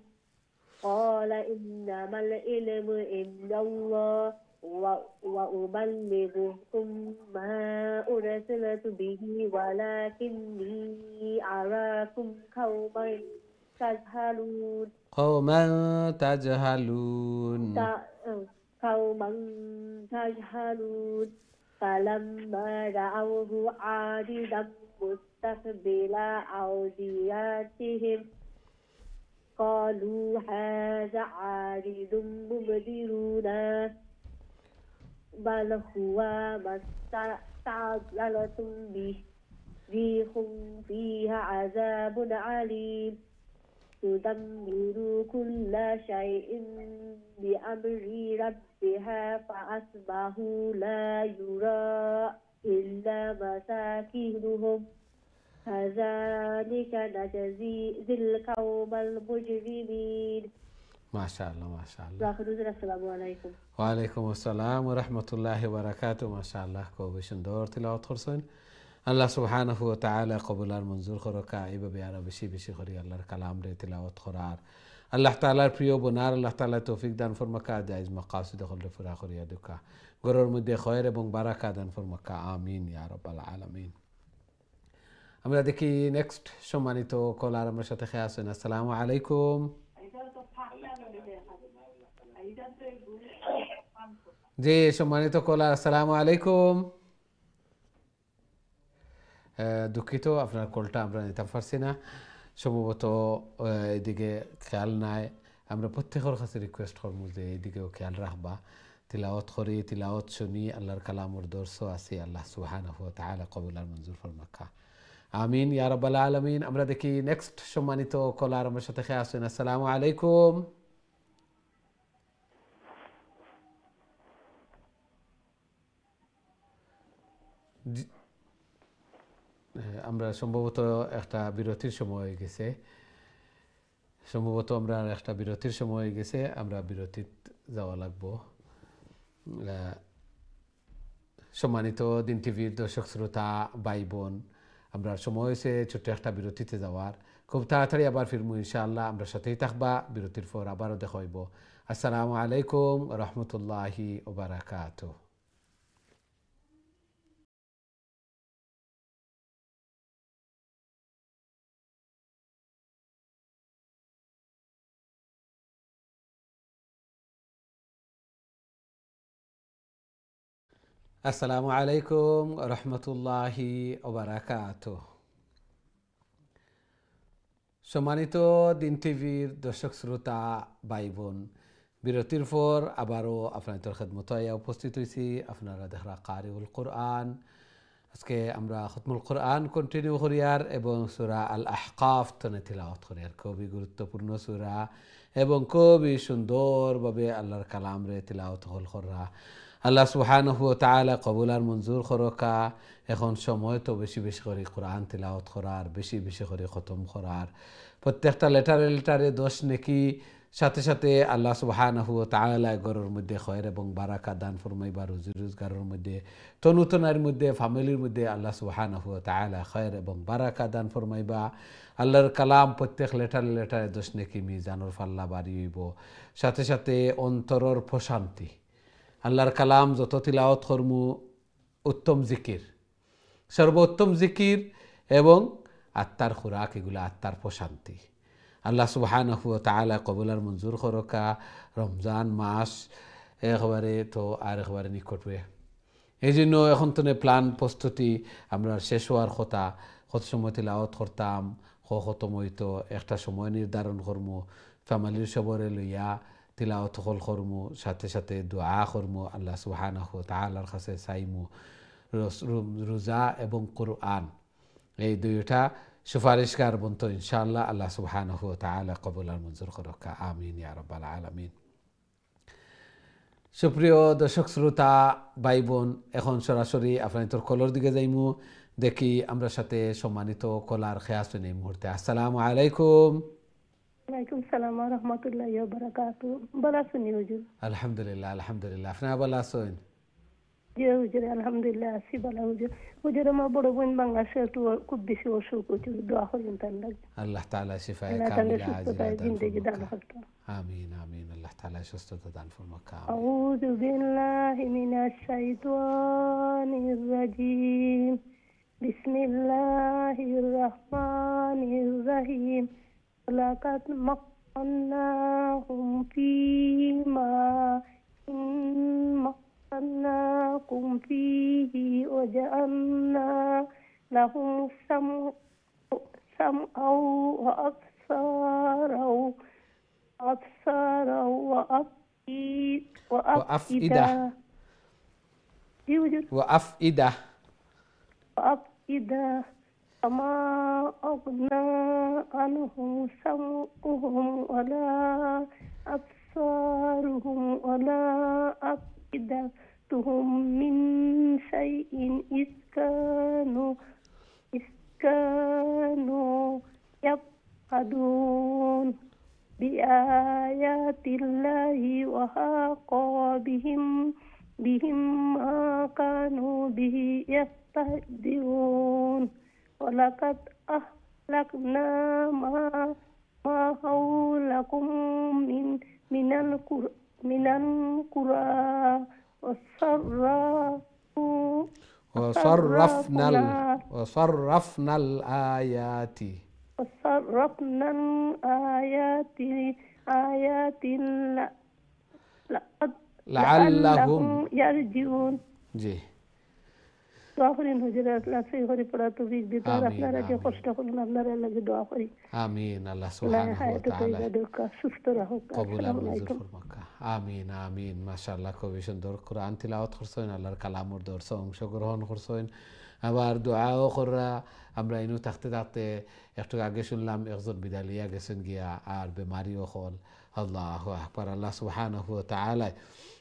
قال إنما العلم عند الله وأبلغكم ما أرسلت به ولكني أراكم قوما تجهلون. قوما فلما رأوه عارضا مستقبل أوديتهم قالوا هذا عارض ممطرنا بل هو ما استعجلتم به ريح فيها عذاب عليم تدمر كل شيء بأمر ربها فأصبحوا لا يرى إلا مساكنهم كذلك نجزي القوم المجرمين. ما شاء الله ما شاء الله. السلام عليكم. وعليكم السلام ورحمة الله وبركاته. ما شاء الله کو بشندور تلاوت خرسون الله سبحانه وتعالى قبولار منظور خورکا ایبا بیارا بشی بشی خوری الله کلام ری تلاوت خورار الله تعالی پریو بنار الله تعالی توفیق دان فرمکا جایز مقاصد خود فرا خوری دکا گرور مده خیر بون برکات دان فرمکا آمین یا رب العالمین. আমরা দেখি নেক্সট সম্মানিত কলার আমার সাথে খেয়ে আসেন। আসসালামু আলাইকুম। জি সম্মানিত কলার আসসালামু আলাইকুম। দুঃখিত আপনার কলটা আমরা নিতে পারছি না, সম্ভবত এদিকে খেয়াল নাই। আমরা প্রত্যেকের কাছে রিকোয়েস্ট করবো যে এইদিকেও খেয়াল রাখবা, তিলাওয়াত করি, তিলাওয়াত শুনি, আল্লাহর কালামর দর্শ আছে, আল্লাহ সুবহানাহু ওয়া তাআলা কবুল আর মঞ্জুর ফরমাকা আমিন ইয়া রাব্বাল আলামিন। আমরা দেখি নেক্সট সম্মানিত কলার আমার সাথে খেয়ে আসেন। আসসালামু আলাইকুম। আমরা সম্ভবত একটা বিরতির সময় হয়ে গেছে, আমরা বিরতির যাওয়া লাগবো। সম্মানিত দিন টিভির দর্শক শ্রোতা ভাই বোন, আমরা সময় হয়েছে ছোট্ট একটা বিরতিতে যাওয়ার, খুব তাড়াতাড়ি আবার ফিরবো ইনশাআল্লাহ। আমরা সাথেই থাকবা, বিরতির পর আবারও দেখা হইব। আসসালামু আলাইকুম রহমতুল্লাহি ওয়া বারাকাতুহু। আসসালামু আলাইকুম রহমতুল্লাহি ওয়া বারাকাতুহু। সম্মানিত দিন টিভির দর্শক শ্রোতা ভাই বোন, বিরতির পর আবারও আপনাদের খেদমতে উপস্থিত হয়েছি। আপনারা দেখরা কারিউল কোরআন, আজকে আমরা খতমুল কোরআন কন্টিনিউ করিয়ার এবং সূরা আল আহকাফ তনে তিলাওয়াত করিয়ার। খুবই গুরুত্বপূর্ণ সূরা এবং খুবই সুন্দরভাবে আল্লাহর কালাম রে তিলাওয়াত করা। আল্লাহ সুবহানাহু ওয়া তাআলা কবুল আর মঞ্জুর করকা। এখন সময় তো বেশি বেশি করে কোরআন তিলাওয়াত করার, বেশি বেশি করে খতম করার, প্রত্যেকটা লেটারে 10 নেকি, সাথে সাথে আল্লাহ সুবহানাহু ওয়া তাআলা ঘরের মধ্যে খয়র এবং বারাকা দান ফরমাইবা, রুজি রোজগারের মধ্যে, তনুতনার মধ্যে, ফ্যামিলির মধ্যে আল্লাহ সুবহানাহু ওয়া তাআলা খয়র এবং বারাকা দান ফরমাইবা। আল্লাহর কালাম প্রত্যেক লেটারে 10 নেকি মিজানুর পাল্লা বাড়ি হইব। সাথে সাথে অন্তরের প্রশান্তি, আল্লাহর কালাম যত তিলাওয়াত করমু, উত্তম জিকির, সর্বোত্তম জিকির এবং আত্মার খুরাক, এগুলো আত্মার প্রশান্তি। আল্লাহ সুবহানাহু ওয়া তাআলা কবুল আর মঞ্জুর করকা। রমজান মাস একবারে তো আর একবারে নিকটে, এই জন্য এখন তো প্ল্যান প্রস্তুতি আমরা শেষ হওয়ার কথা। কত সময় তিলাওয়াত করতাম, খতম হইতো, একটা সময় নির্ধারণ করমু, ফ্যামিলির সবরে লইয়া তিলাওয়াত হল করমু, সাথে সাথে দোয়া করমু, আল্লাহ সুবহানাহু ওয়া তাআলার কাছে চাইমু। রোজা এবং কোরআন এই দুইটা সুপারিশকার বন্ত ইনশাআল্লাহ। আল্লাহ সুবহানাহু ওয়া তাআলা কবুল আর মঞ্জুর করকা আমিন ইয়া রাব্বাল আলামিন। সুপ্রিয় দর্শক শ্রোতা ভাই বোন, এখন সরাসরি আপনাদের কলর দিকে যাইমু। দেখি আমরা সাথে সম্মানিত কলার খেয়াস এই মুহূর্তে। আসসালামু আলাইকুম। ওয়ালাইকুম সালাম ওয়া রাহমাতুল্লাহি ওয়া বারাকাতুহু। ভালো আছেন হুজুর? আলহামদুলিল্লাহ আলহামদুলিল্লাহ। আপনারা ভালো আছেন? জি হুজুর, আলহামদুলিল্লাহ আছি ভালো হুজুর। হুজুর আমার বড় বোন বাংলাদেশে একটু খুব বেশি অসুখ, হুজুর দোয়া করেন তার লাগে। আল্লাহ তাআলা শিফায়ে আল্লাহ তাআলা কামিলা সুস্থতায় জিন্দেগি দান আজিলা করুন। আমিন আমিন। আল্লাহ তাআলা সুস্থতা দান ফরমাকা। আউযু বিল্লাহি মিনাশ শাইতানির রাজীম। বিসমিল্লাহির রহমানির রহিম। লাকাদ মাক্কান্নাহুম ফীমা মাক্কান্নাকুম لكم فيه وجعلنا لهم سمعا وأبصارا وأفئدة وأفئدة وأفئدة وأفئدة فما أغنى عنهم سمعهم ولا أبصارهم ولا أفئدتهم من شيء إذ كانوا يجحدون بآيات الله وحاق بهم ما كانوا به يستهزئون ولقد أهلكنا ما حولكم من القرى وصرفنا الآيات وصرفنا الآيات لعلهم يرجعون জি দোয়া করেন হুজুর আল্লাহ সেই করে পড়া তৌফিক দিতে আর আমিন, আপনারা যে আমিন। কষ্ট করুন আপনারা লাগে দোয়া করি আমিন আল্লাহ আল্লাহ সুবহানাহু ওয়া হায়াতে তাআলা তৈবা দরকা সুস্থ রাখুক কবুল আর আসসালামু মঞ্জুর আলাইকুম ফরমাকা আমিন আমিন মাশাআল্লাহ খুবই সুন্দর কোরআন তিলাওয়াত করছেন আল্লাহর কালামর দর্শে অংশগ্রহণ করছেন আবার দোয়াও করা আমরা ইনু থাকতে থাকতে একটু আগে শুনলাম একজন বিদায় লিয়া গেছেন গিয়া আর বেমারিও হল আল্লাহু আকবার আল্লাহ সুবহানাহু ওয়া তাআলা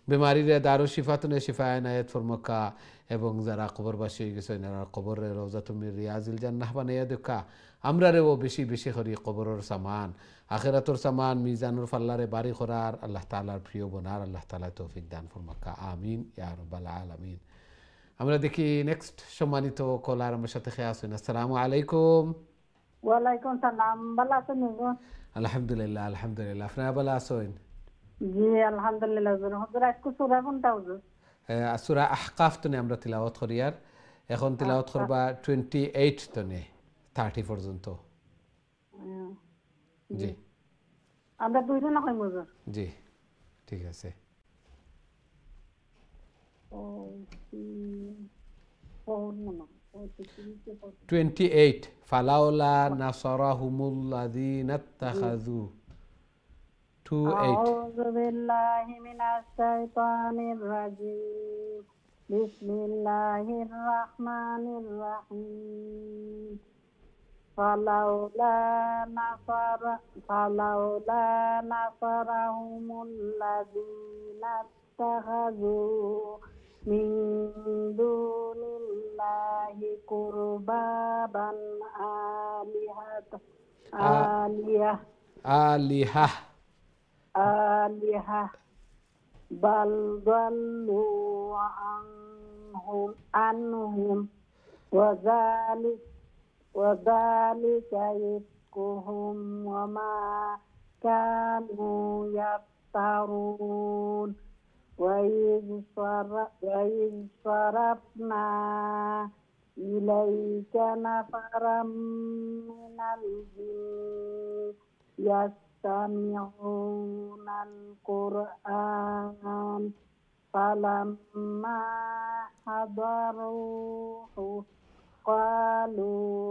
বেমারিরে দারু শিফাতুনে শিফায়ে নায়াত ফরমাকা এবং যারা কবরবাসী হয়ে গেছেন এরা কবরের রওজাতুম মির রিয়াজিল জান্নাহ বানাইয়া দেখা আমরারেও বেশি বেশি করি কবরের সামান আখিরাতুর সামান মিজানুর ফাল্লারে বাড়ি করার আল্লাহ তাআলার প্রিয় বনার আল্লাহ তাআলা তৌফিক দান ফরমাকা আমিন ইয়া রাব্বাল আলামিন। আমরা দেখি নেক্সট সম্মানিত কলার আমার সাথে খেয়ে আসুন। আসসালামু আলাইকুম। ওয়ালাইকুম সালাম, ভালো আছেন? আলহামদুলিল্লাহ আলহামদুলিল্লাহ, আপনারা ভালো আছেন? জি আলহামদুলিল্লাহ। হুজুর আজকে সূরা কোনটা হুজুর? সূরা আহকাফ তনে আমরা তিলাওয়াত করি আর এখন তিলাওয়াত করবা 28 তনে 30 পর্যন্ত। জি আমরা দুইজন হই হুজুর। জি ঠিক আছে। 28 ফালাউলা নাসারাহুমুল্লাযীনা ইত্তাখাযু 28 আউযু বিল্লাহি মিনাশ শাইতানির রাজিম। বিসমিল্লাহির রাহমানির রাহিম। ফালাউলা নাসারাহুমুল্লাযীনা ইত্তাখাযু মিন দুনিল্লাহি কুরবাবান আলিহা বাল দাল্লু আনহুম ওয়াযালিকা ইফকুহুম ওয়ামা কানু ইয়াফতারুন। وإذ صرفنا إليك نفرا من الجن يستمعون القرآن فلما حضروه قالوا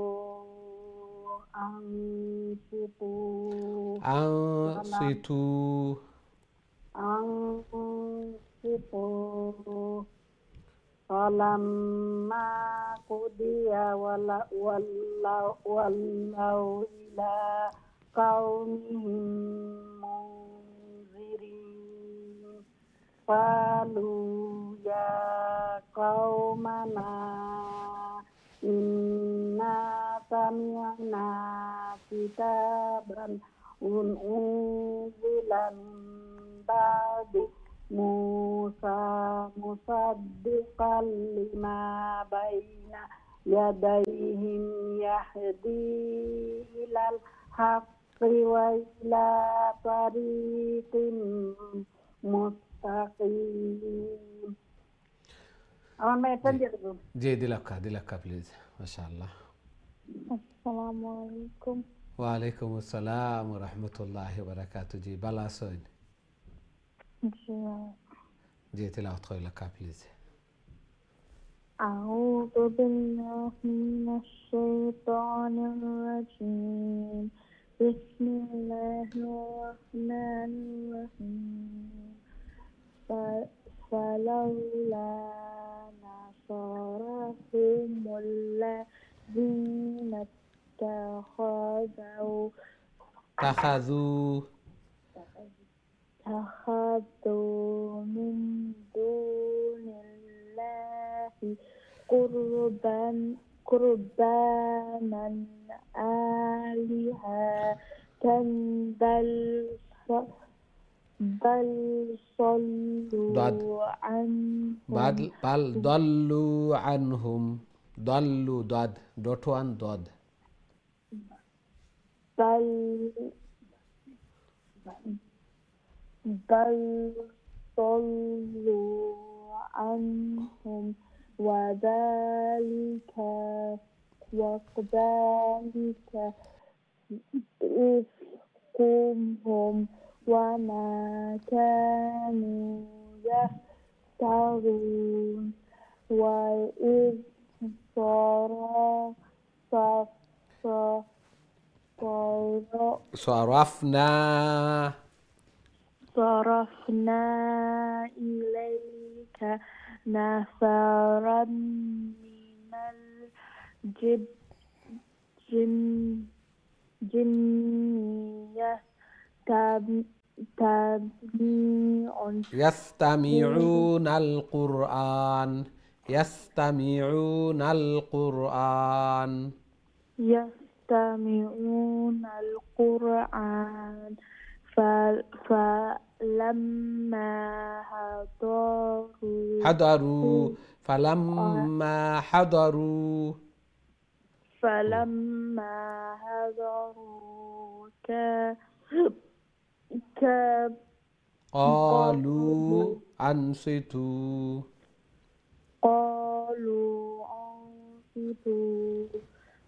أنصتوا فلما قضي ولوا إلى قومهم منذرين قالوا يا قومنا إنا سمعنا كتابا أنزل بعد موسى مصدقا لما بين يديهم يهدي إلى الحق وإلى طريق مستقيم. জি দিলাক্কা প্লিজ। মাশাআল্লাহ। আসসালামু আলাইকুম। ওয়ালাইকুম আসসালাম ওয়া রাহমাতুল্লাহি ওয়া বারাকাতুহু। জি ভালো আছেন? জি তিলাওয়াত করিলাক্কা প্লিজ। أعوذ بالله من الشيطان الرجيم بسم الله الرحمن الرحيم فلولا نصرهم الذين اتخذوا من دون الله قربانا آلهة بل صلوا عنهم بل ضلوا عنهم ضلوا ضاد دوت وان ضاد بل صلوا عنهم وذلك إفكهم وما كانوا يفترون وإذ صرفنا إليك نفرا من الجن يستمعون القرآن يستمعون القرآن فلما حضروا قالوا أنصتوا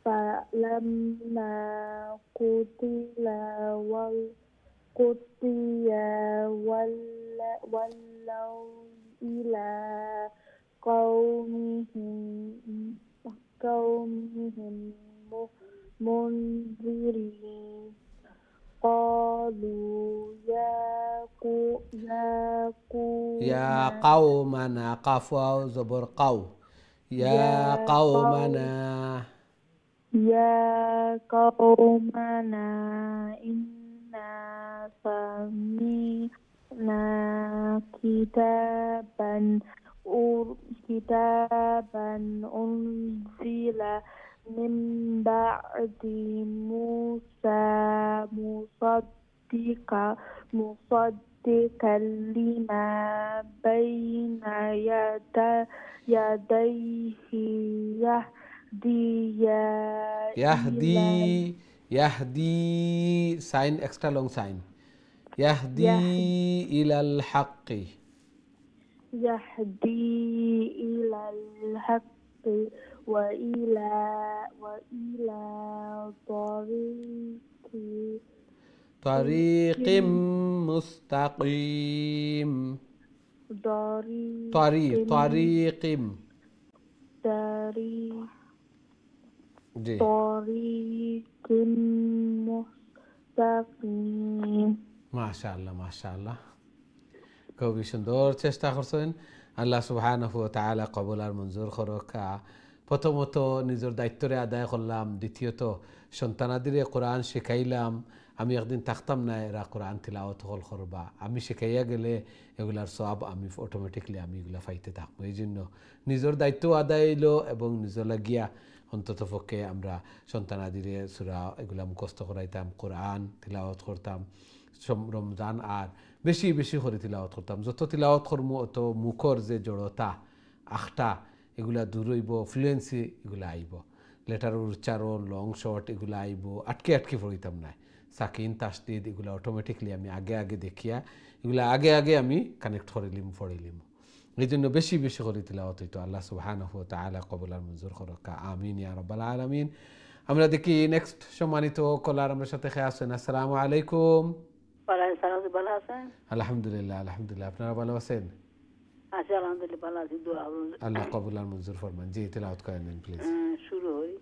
فلما قضي ولوا إلى قومهم منذرين قالوا يا قومنا قاف واو زبر قو يا قومنا إنا سمعنا كتابا أنزل من بعد موسى مصدقا لما بين يديه يهدي ساين extra long sign يهدي إلى الحق وإلى طريق مستقيم طريق مستقيم মাশাআল্লাহ খুবই সুন্দর চেষ্টা করছেন আল্লাহ সুবহানাহু ওয়া তাআলা কবুল আর মঞ্জুর করুক প্রথমত নিজের দায়িত্বরে আদায় করলাম দ্বিতীয়ত সন্তানাদিরে কোরআন শিখাইলাম আমি একদিন থাকতাম না এরা কোরআন তিলাওয়াত করবা আমি শিখাইয়া গেলে এগুলার সব আমি অটোমেটিকলি আমি এগুলা পাইতে থাকবো এই জন্য নিজের দায়িত্ব আদায় হইল এবং নিজের লাগিয়া অন্তত পক্ষে আমরা সন্তানাদিরে সূরা এগুলা মুখস্থ করাইতাম কোরআন তিলাওয়াত করতাম রমজান আর বেশি বেশি করে তিলাওয়াত করতাম যত তিলাওয়াত করবো অত মুখর যে জড়তা আখটা এগুলা দূর হইব ফ্লুয়েন্সি এগুলা আইব লেটারের উচ্চারণ লং শর্ট এগুলা আইব আটকে পড়িতাম না সাকিন তাসদিদ এগুলা অটোমেটিকলি আমি আগে দেখিয়া এগুলা আগে আমি কানেক্ট করিলিম পড়িলিম এই জন্য বেশি বেশি করে তিলাওয়াত হইতো আল্লাহ সুবহানাহু ওয়া তাআলা কবুল আর মঞ্জুর করুক আমিন ইয়া রাব্বাল আলামিন আমরা দেখি নেক্সট সম্মানিত কলার আমার সাথে খেয়ে আসেন আসসালামু আলাইকুম ওয়ালাইকুম সালাম ভালো আছেন আলহামদুলিল্লাহ আপনারা ভালো আছেন আচ্ছা আলহামদুলিল্লাহ ভালো আছি দোয়া করুন আল্লাহ কবুল আর মঞ্জুর ফরমান। জি, তিলাওয়াত করে নিন প্লিজ। শুরু হই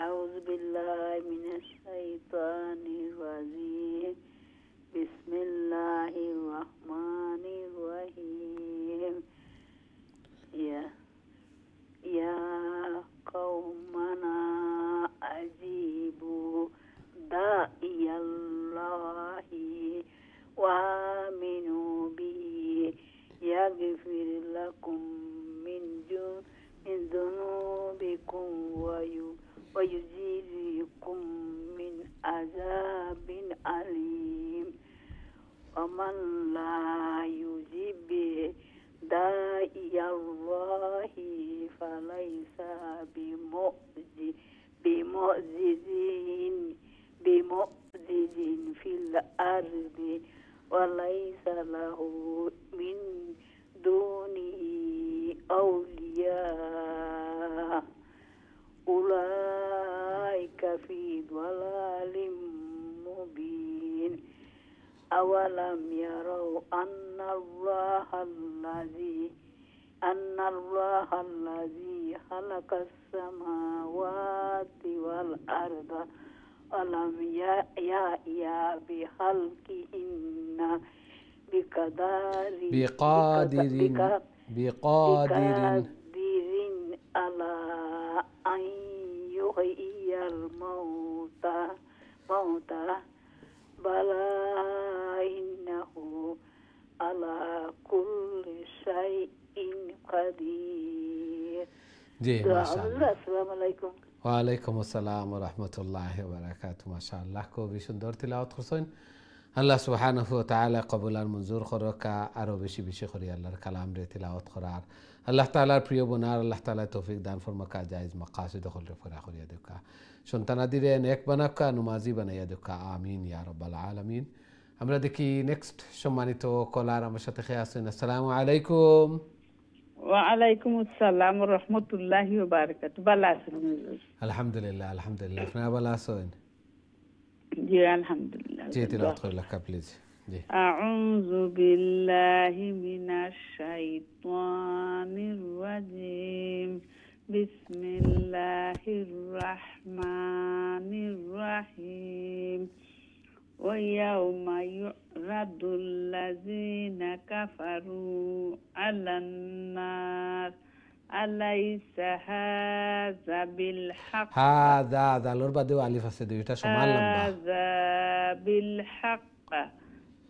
আউযু বিল্লাহি মিনাশ শাইতানির রাজিম বিসমিল্লাহির রহমানির রহিম ইয়া কওমানা আজিবু দা'iয়াল্লাহি ওয়া আমিনু বিহি يغفر لكم من ذنوبكم ويجيركم من عذاب أليم ومن لا يجيب داعي الله فليس بمعجز في الأرض وليس له من دونه أولياء أولئك في ضلال مبين أولم يروا أن الله الذي خلق السماوات والأرض ولم يأي بخلقهن بقادر على أن يحيي الموتى بلى إنه على كل شيء قدير. জি মাশাআল্লাহ। আসসালামু আলাইকুম। ওয়ালাইকুম আসসালাম ওয়া রাহমাতুল্লাহি ওয়া বারাকাতুহু। মাশাআল্লাহ, খুবই সুন্দর তিলাওয়াত করছেন। আল্লাহ সুবহানাহু ওয়া তাআলা কবুল আর মঞ্জুর করকা, আরো বেশি বেশি করে আল্লাহর কালাম রে তিলাওয়াত করার, আল্লাহ তাআলার প্রিয় বোনার আল্লাহ তাআলা তৌফিক দান ফরমাকা, জায়েজ মাকাসিদ হলরে ফরা করিয়া দেখা, সন্তানাদিরে নেক বানাকা, নমাজি বানাইয়া দেখা, আমিন ইয়া রাব্বাল আলামিন। আমরা দেখি নেক্সট সম্মানিত কলার আমার সাথে খেয়ে আছেন। আসসালামু আলাইকুম। ওয়ালাইকুম আসসালাম ওয়া রাহমাতুল্লাহি ওয়া বারাকাতুহু। ভালো আছেন? আলহামদুলিল্লাহ আলহামদুলিল্লাহ, আপনারা ভালো আছেন? জি আলহামদুলিল্লাহ। জি তিলাওয়াত করে লেখা প্লিজ। জি আউযু বিল্লাহি মিনাশ শাইতানির রাজিম বিসমিল্লাহির রাহমানির রাহিম ويوم يعرض الذين كفروا على النار أليس هذا بالحق هذا দালোর বাদে আলিফ আছে দুইটা সমান লম্বা। هذا بالحق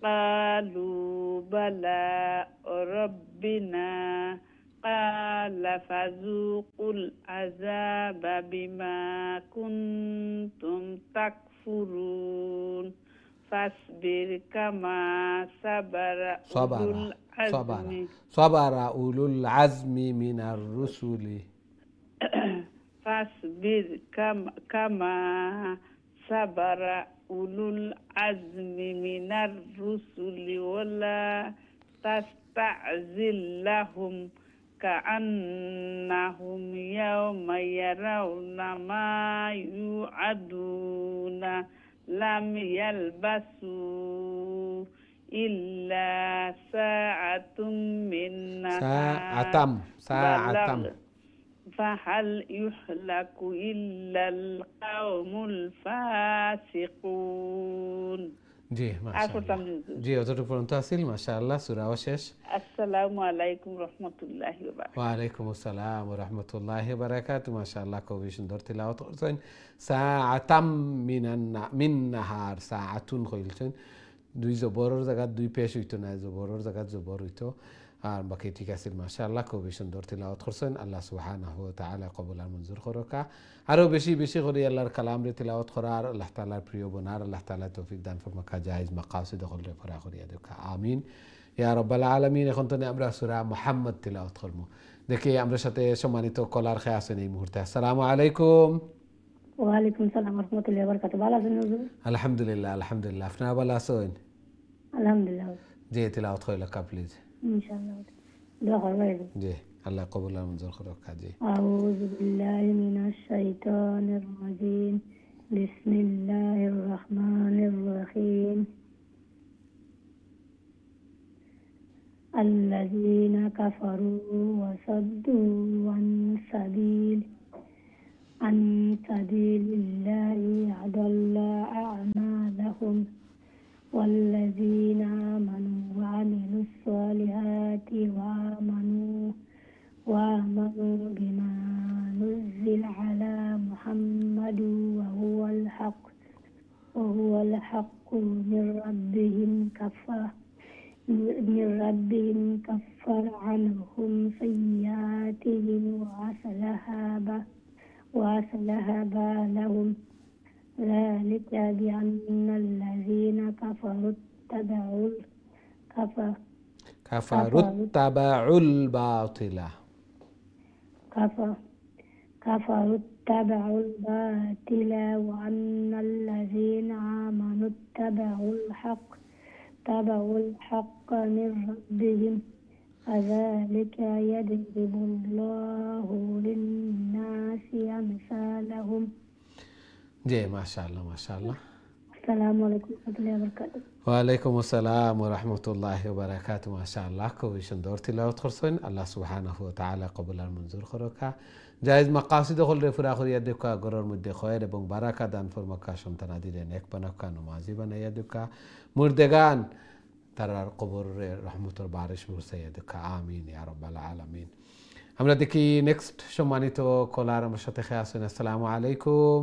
قالوا بلى ربنا قال فذوقوا العذاب بما كنتم تكفرون فاصبر كما صبر أولو العزم من الرسل فاصبر كما صبر أولو العزم من الرسل ولا تستعجل لهم كأنهم يوم يرون ما يوعدون لم يلبثوا إلا ساعة من نهار ساعة فهل يهلك إلا القوم الفاسقون. জি মাশাআল্লাহ, জি অতটুকু পর্যন্ত আসিল। মাশাআল্লাহ, সূরা শেষ। আসসালামু আলাইকুম রাহমাতুল্লাহি ওয়া বারাকাতুহু। ওয়া আলাইকুম আসসালাম ওয়া রাহমাতুল্লাহি ওয়া বারাকাতুহু। মাশাআল্লাহ, খুবই সুন্দর তিলাওয়াত করছেন। সাআতাম মিন নাহার, সাআতুন কইলছেন, দুই জবরের জায়গা দুই পেশ হইতো না, জবরের জায়গা জবর হইতো, আর বাকি ঠিক আছে। মাশাআল্লাহ, খুবই সুন্দর তিলাওয়াত করছেন। আল্লাহ সুবহানাহু ওয়া তাআলা কবুল আর মঞ্জুর করকা, আরো বেশি বেশি করে আল্লাহর কালাম রে তিলাওয়াত করার, আল্লাহ তাআলার প্রিয় বোনার আল্লাহ তাআলা তৌফিক দান ফরমাকা, জায়েজ মাকাসিদ হলরে ফরা করিয়া দেখা, আমিন ইয়া রাব্বাল আলামিন। এখন তো আমরা সূরা মুহাম্মদ তিলাওয়াত করব। দেখি আমরা সাথে সম্মানিত কলার খেয়ে আছেন এই মুহূর্তে। আসসালামু আলাইকুম। ওয়া আলাইকুম সালাম ওয়া রাহমাতুল্লাহি ওয়া বারাকাতুহু। ভালো আছেন হুজুর? আলহামদুলিল্লাহ আলহামদুলিল্লাহ, আপনারা ভালো আছেন? আলহামদুলিল্লাহ। জি তিলাওয়াত করে লেখা প্লিজ। ইনশাআল্লাহ দোয়া করবেন। জি আল্লাহ কবুল আর মঞ্জুর করুক। জি আউযু বিল্লাহি মিনাশ শাইতানির রাজিম বিসমিল্লাহির রহমানির রহিম الذين كفروا وصدوا عن سبيل الله أضل أعمالهم والذين آمنوا وعملوا الصالحات وآمنوا بما نزل على محمد وهو الحق من ربهم كفر عنهم سيئاتهم وأصلح بالهم ذلك بأن الذين كفروا اتبعوا الباطل وأن الذين آمنوا اتبعوا الحق من ربهم كذلك يضرب الله للناس أمثالهم. جي ما شاء الله ما شاء الله. السلام عليكم ورحمة الله وبركاته. وعليكم السلام ورحمة الله وبركاته. ما شاء الله كويشن دور تلاوت خرسون الله سبحانه وتعالى قبل المنظور خروكا جائز مقاصد خل رفرا خر يدك غرور مد خير بون بركة دان فرمكا شمتنا دي نك بنكا نمازي بن يدك مردگان ترى قبر رحمة البارش مرسيدك آمين يا رب العالمين. আমরা দেখি নেক্সট সম্মানিত কলার আমার সাথে আছেন। আসসালামু আলাইকুম।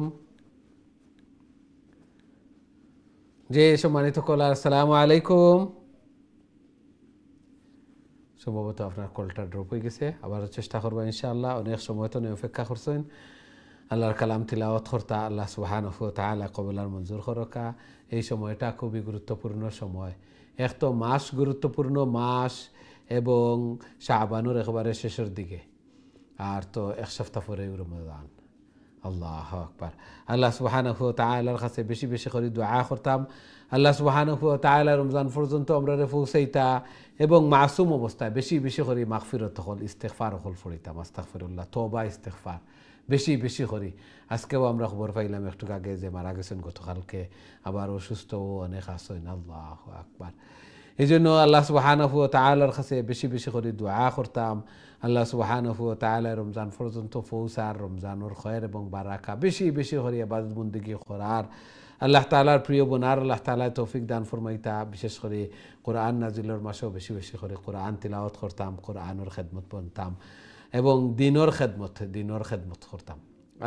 জি সম্মানিত কলার আসসালামু আলাইকুম। সম্ভবত আপনার কলটা ড্রপ হয়ে গেছে, আবার চেষ্টা করবো ইনশাআল্লাহ। অনেক সময় তো অপেক্ষা করছেন আল্লাহর কালাম তিলাওয়াত করতা, আল্লাহ সুবহানাহু ওয়া তাআলা কবুল আর মঞ্জুর করকা। এই সময়টা খুবই গুরুত্বপূর্ণ সময়, এক তো মাস গুরুত্বপূর্ণ মাস এবং শাবানুর একেবারে শেষের দিকে, আর তো এক সপ্তাহ পরে রমজান। আল্লাহু আকবার। আল্লাহ সুবহানাহু ওয়া তাআলার কাছে বেশি বেশি করে দোয়া করতাম আল্লাহ সুবহানাহু ওয়া তাআলা রমজান পর্যন্ত আমরা পৌঁছাইতা এবং মাসুম অবস্থায় বেশি বেশি করে মাগফিরত হল ইস্তেগফার হল ফরিতাম। আস্তাগফিরুল্লাহ, তওবা, ইস্তেগফার বেশি বেশি করি। আজকেও আমরা খবর পাইলাম একটু আগে যে মারা গেছেন গতকালকে, আবার অসুস্থও অনেক আছেন। আল্লাহু আকবার। এই জন্য আল্লাহ সুবহানাহু ওয়া তাআলার কাছে বেশি বেশি করে দোয়া করতাম আল্লাহ সুবহানাহু ওয়া তাআলা রমজান পর্যন্ত পৌঁছার, রমজানের খয়ের এবং বারাকা বেশি বেশি করে ইবাদত বন্দেগী করার আল্লাহ তাআলার প্রিয় বোনার আল্লাহ তাআলা তৌফিক দান ফরমাইতা। বিশেষ করে কোরআন নাজিলের মাসেও বেশি বেশি করে কোরআন তিলাওয়াত করতাম, কোরআনের খেদমত বনতাম এবং দিনের খেদমত করতাম।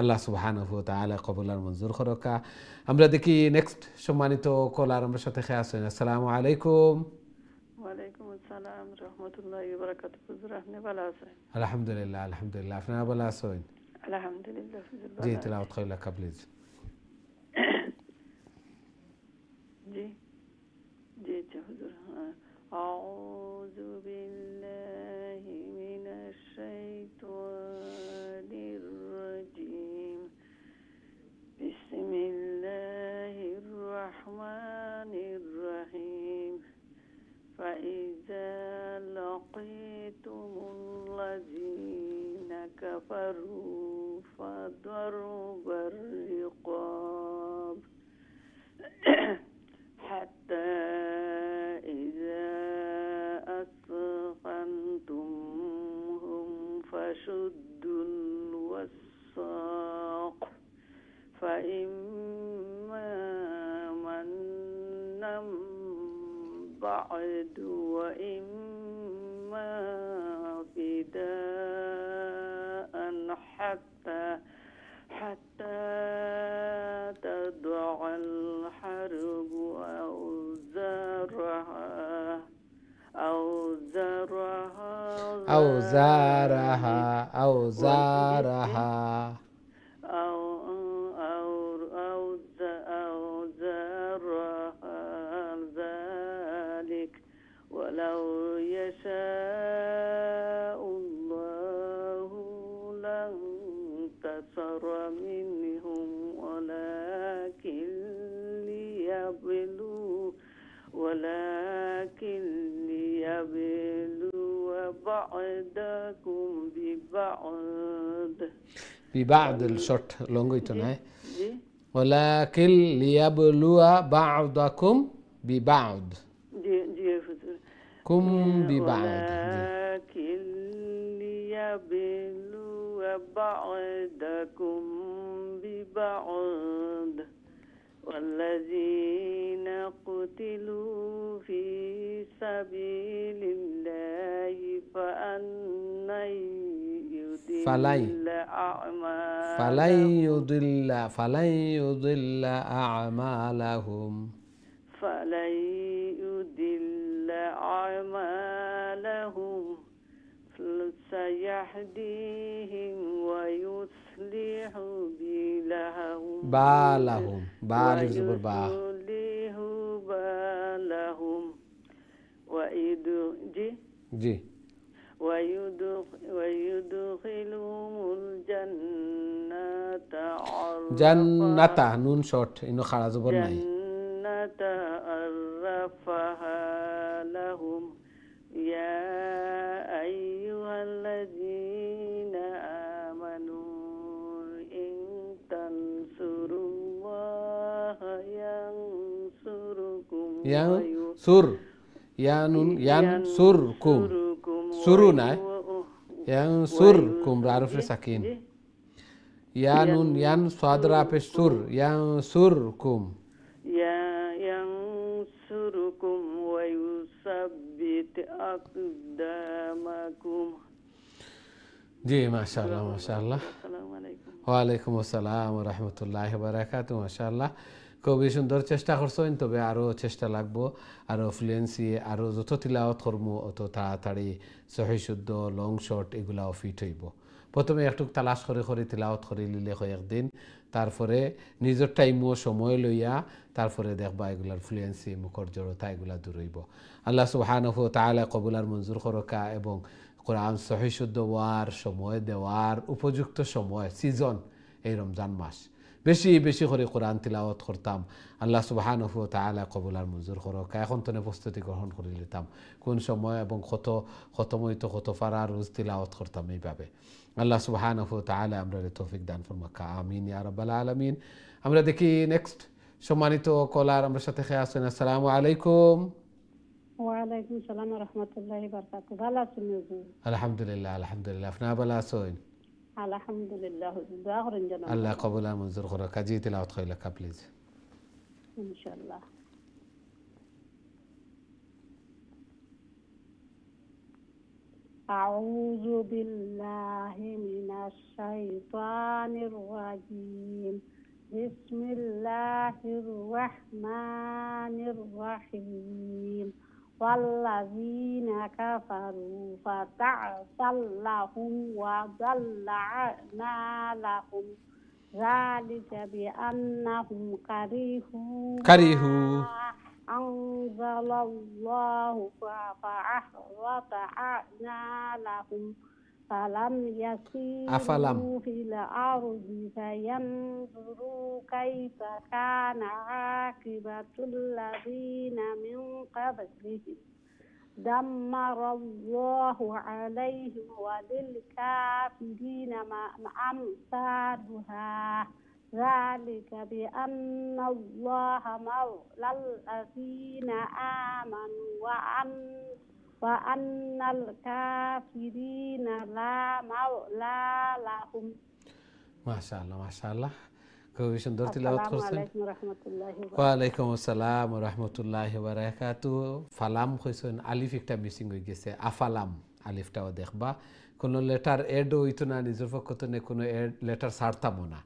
আল্লাহ সুবহানাহু ওয়া তাআলা কবুল আর মঞ্জুর করকা। আমরা দেখি নেক্সট সম্মানিত কলার আমার সাথে আছেন। আসসালামু আলাইকুম। ওয়ালাইকুম আসসালাম রহমতুল্লাহি ওয়া বারাকাতুহু। হুজুর আপনি ভালো আছেন? আলহামদুলিল্লাহ আলহামদুলিল্লাহ। আপনারা ভালো আছেন? আলহামদুলিল্লাহ হুজুর। জি তিলাওয়াত কইলা প্লিজ। জি জি হুজুর। আউযু বিল্লাহি মিনাশ শাইতানির রাজিম। বিসমিল্লাহির রাহমানির রাহিম। فإذا لقيتم الذين كفروا فضرب الرقاب حتى إذا أثخنتموهم فشدوا الوثاق فإما منا بعد وإما فداء حتى تضع الحرب أوزارها ذلك ولو يشاء الله لانتصر منهم ولكن ليبلو بعضكم ببعض الشرط لونغيتون هاي ولكن ليبلو بعضكم ببعض। কুম বিবাদ ولكن ليبلو بعضكم ببعض والذين قتلوا في سبيل الله فلن يضل أعمالهم فلن يضل أعمالهم سيهديهم ويصلح بالهم ويصلح بالهم جي ويدخلهم الجنة جنة نون شورت إنه خلاص برناي جنة عرفها لهم يا أيها الذين آمنوا إن تنصروا الله ينصركم ينصركم سرنا ينصركم عارف ساكين يانون ين صادرا पे सुर ينصركم ينصركم ويثبت أقدامكم जी माशाल्लाह माशाल्लाह السلام عليكم ওয়ালাইকুম আসসালাম ওয়া রাহমাতুল্লাহি ওয়া বারাকাতুহু মাশাআল্লাহ খুবই সুন্দর চেষ্টা করছেন তবে আরো চেষ্টা লাগবো আরো ফ্লুয়েন্সি আরো যত তিলাওয়াত করবো অত তাড়াতাড়ি সহি শুদ্ধ লং শর্ট এগুলাও ফিট হইব প্রথমে একটু তালাশ করে করে তিলাওয়াত করে নিলে কয়েকদিন তারপরে নিজের টাইমও সময় লইয়া তারপরে দেখবা এগুলার ফ্লুয়েন্সি মুখর জড়তা এগুলা দূর হইব আল্লাহ সুবহানাহু ওয়া তাআলা কবুল আর মঞ্জুর করকা এবং কোরআন সহি শুদ্ধ হওয়ার সময় দেওয়ার উপযুক্ত সময় সিজন এই রমজান মাস বেশি বেশি করে কোরআন তিলাওয়াত করতাম আল্লাহ সুবহানাহু ওয়া তাআলা কবুল আর মঞ্জুর করকা এখন তো প্রস্তুতি গ্রহণ করে নিতাম কোন সময় এবং কত মইতো কত ফারা রোজ তিলাওয়াত করতাম এইভাবে আল্লাহ সুবহানাহু ওয়া তাআলা আমাদের তৌফিক দান ফরমাকা আমিন ইয়া রাব্বাল আলামিন আমরা দেখি নেক্সট সম্মানিত কলার আমার সাথে আছেন আসসালামু আলাইকুম ওয়ালাইকুম আসসালাম ওয়া রাহমাতুল্লাহি ওয়া বারাকাতুহু ভালো আছেন হুজুর আলহামদুলিল্লাহ আলহামদুলিল্লাহ আপনি ভালো আছেন আলহামদুলিল্লাহ হুজুর দোয়া করেন যেন আল্লাহ কবুল আর মঞ্জুর করুক কাজী তিলাওয়াত কইলা কা প্লিজ ইনশাআল্লাহ أعوذ بالله من الشيطان الرجيم بسم الله الرحمن الرحيم والذين كفروا فتعسى لهم وضل أعمالهم ذلك بأنهم كرهوا أنزل الله فأحبط أعمالهم فلم يسيروا في الأرض فينظروا كيف كان عاقبة الذين من قبلهم دمر الله عليهم وللكافرين أمثالها ذلك بأن الله مولى الذين آمنوا وأن الكافرين لا مولى لهم ما شاء الله ما شاء الله খুবই সুন্দর তিলাওয়াত করছেন আসসালামু আলাইকুম ওয়া রাহমাতুল্লাহি ওয়া বারাকাতুহু ওয়া আলাইকুম আসসালাম ওয়া রাহমাতুল্লাহি ওয়া বারাকাতুহু ফালাম কইছেন আলিফ একটা মিসিং হয়ে গেছে আফালাম আলিফটাও দেখবা কোন লেটার এড হইতো না নিজের পক্ষ থেকে কোনো লেটার ছাড়তামও না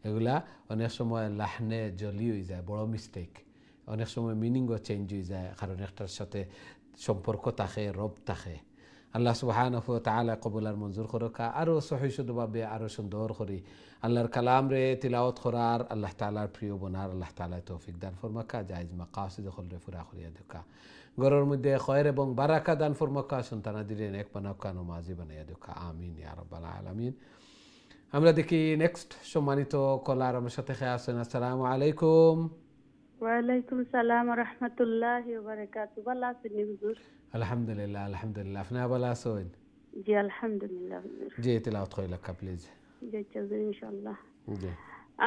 এগুলা অনেক সময় লাহনে জলি হয়ে যায় বড় মিস্টেক অনেক সময় মিনিংও চেঞ্জ হয়ে যায় কারণ একটার সাথে সম্পর্ক থাকে রব থাকে আল্লাহ সুবহানাহু ওয়া তাআলা কবুল আর মঞ্জুর করুকা আরো সহি শুদ্ধভাবে আরো সুন্দর করে আল্লাহর কালাম রে তিলাওয়াত করার আল্লাহ তাআলার প্রিয় বনার আল্লাহ তাআলা তৌফিক দান ফরমাকা জায়েজ মাকাসিদ খলরে পুরা করিয়া দেখা ঘরের মধ্যে খয়র এবং বারাকা দান ফরমাকা সন্তানাদিরে নেক বানাকা নমাজি বানাইয়া দেখা আমিন ইয়া রাব্বাল আলামিন আমরা দেখি নেক্সট সম্মানিত কলার আমার সাথে আছেন আসসালামু আলাইকুম ওয়ালাইকুম আসসালাম ওয়া রাহমাতুল্লাহি ওয়া বারাকাতুহু ভালো আছেন হুজুর আলহামদুলিল্লাহ আলহামদুলিল্লাহ আপনি ভালো আছেন জি আলহামদুলিল্লাহ হুজুর জি তিলাওয়াত কইলা কা প্লিজ জি চলবে ইনশাআল্লাহ জি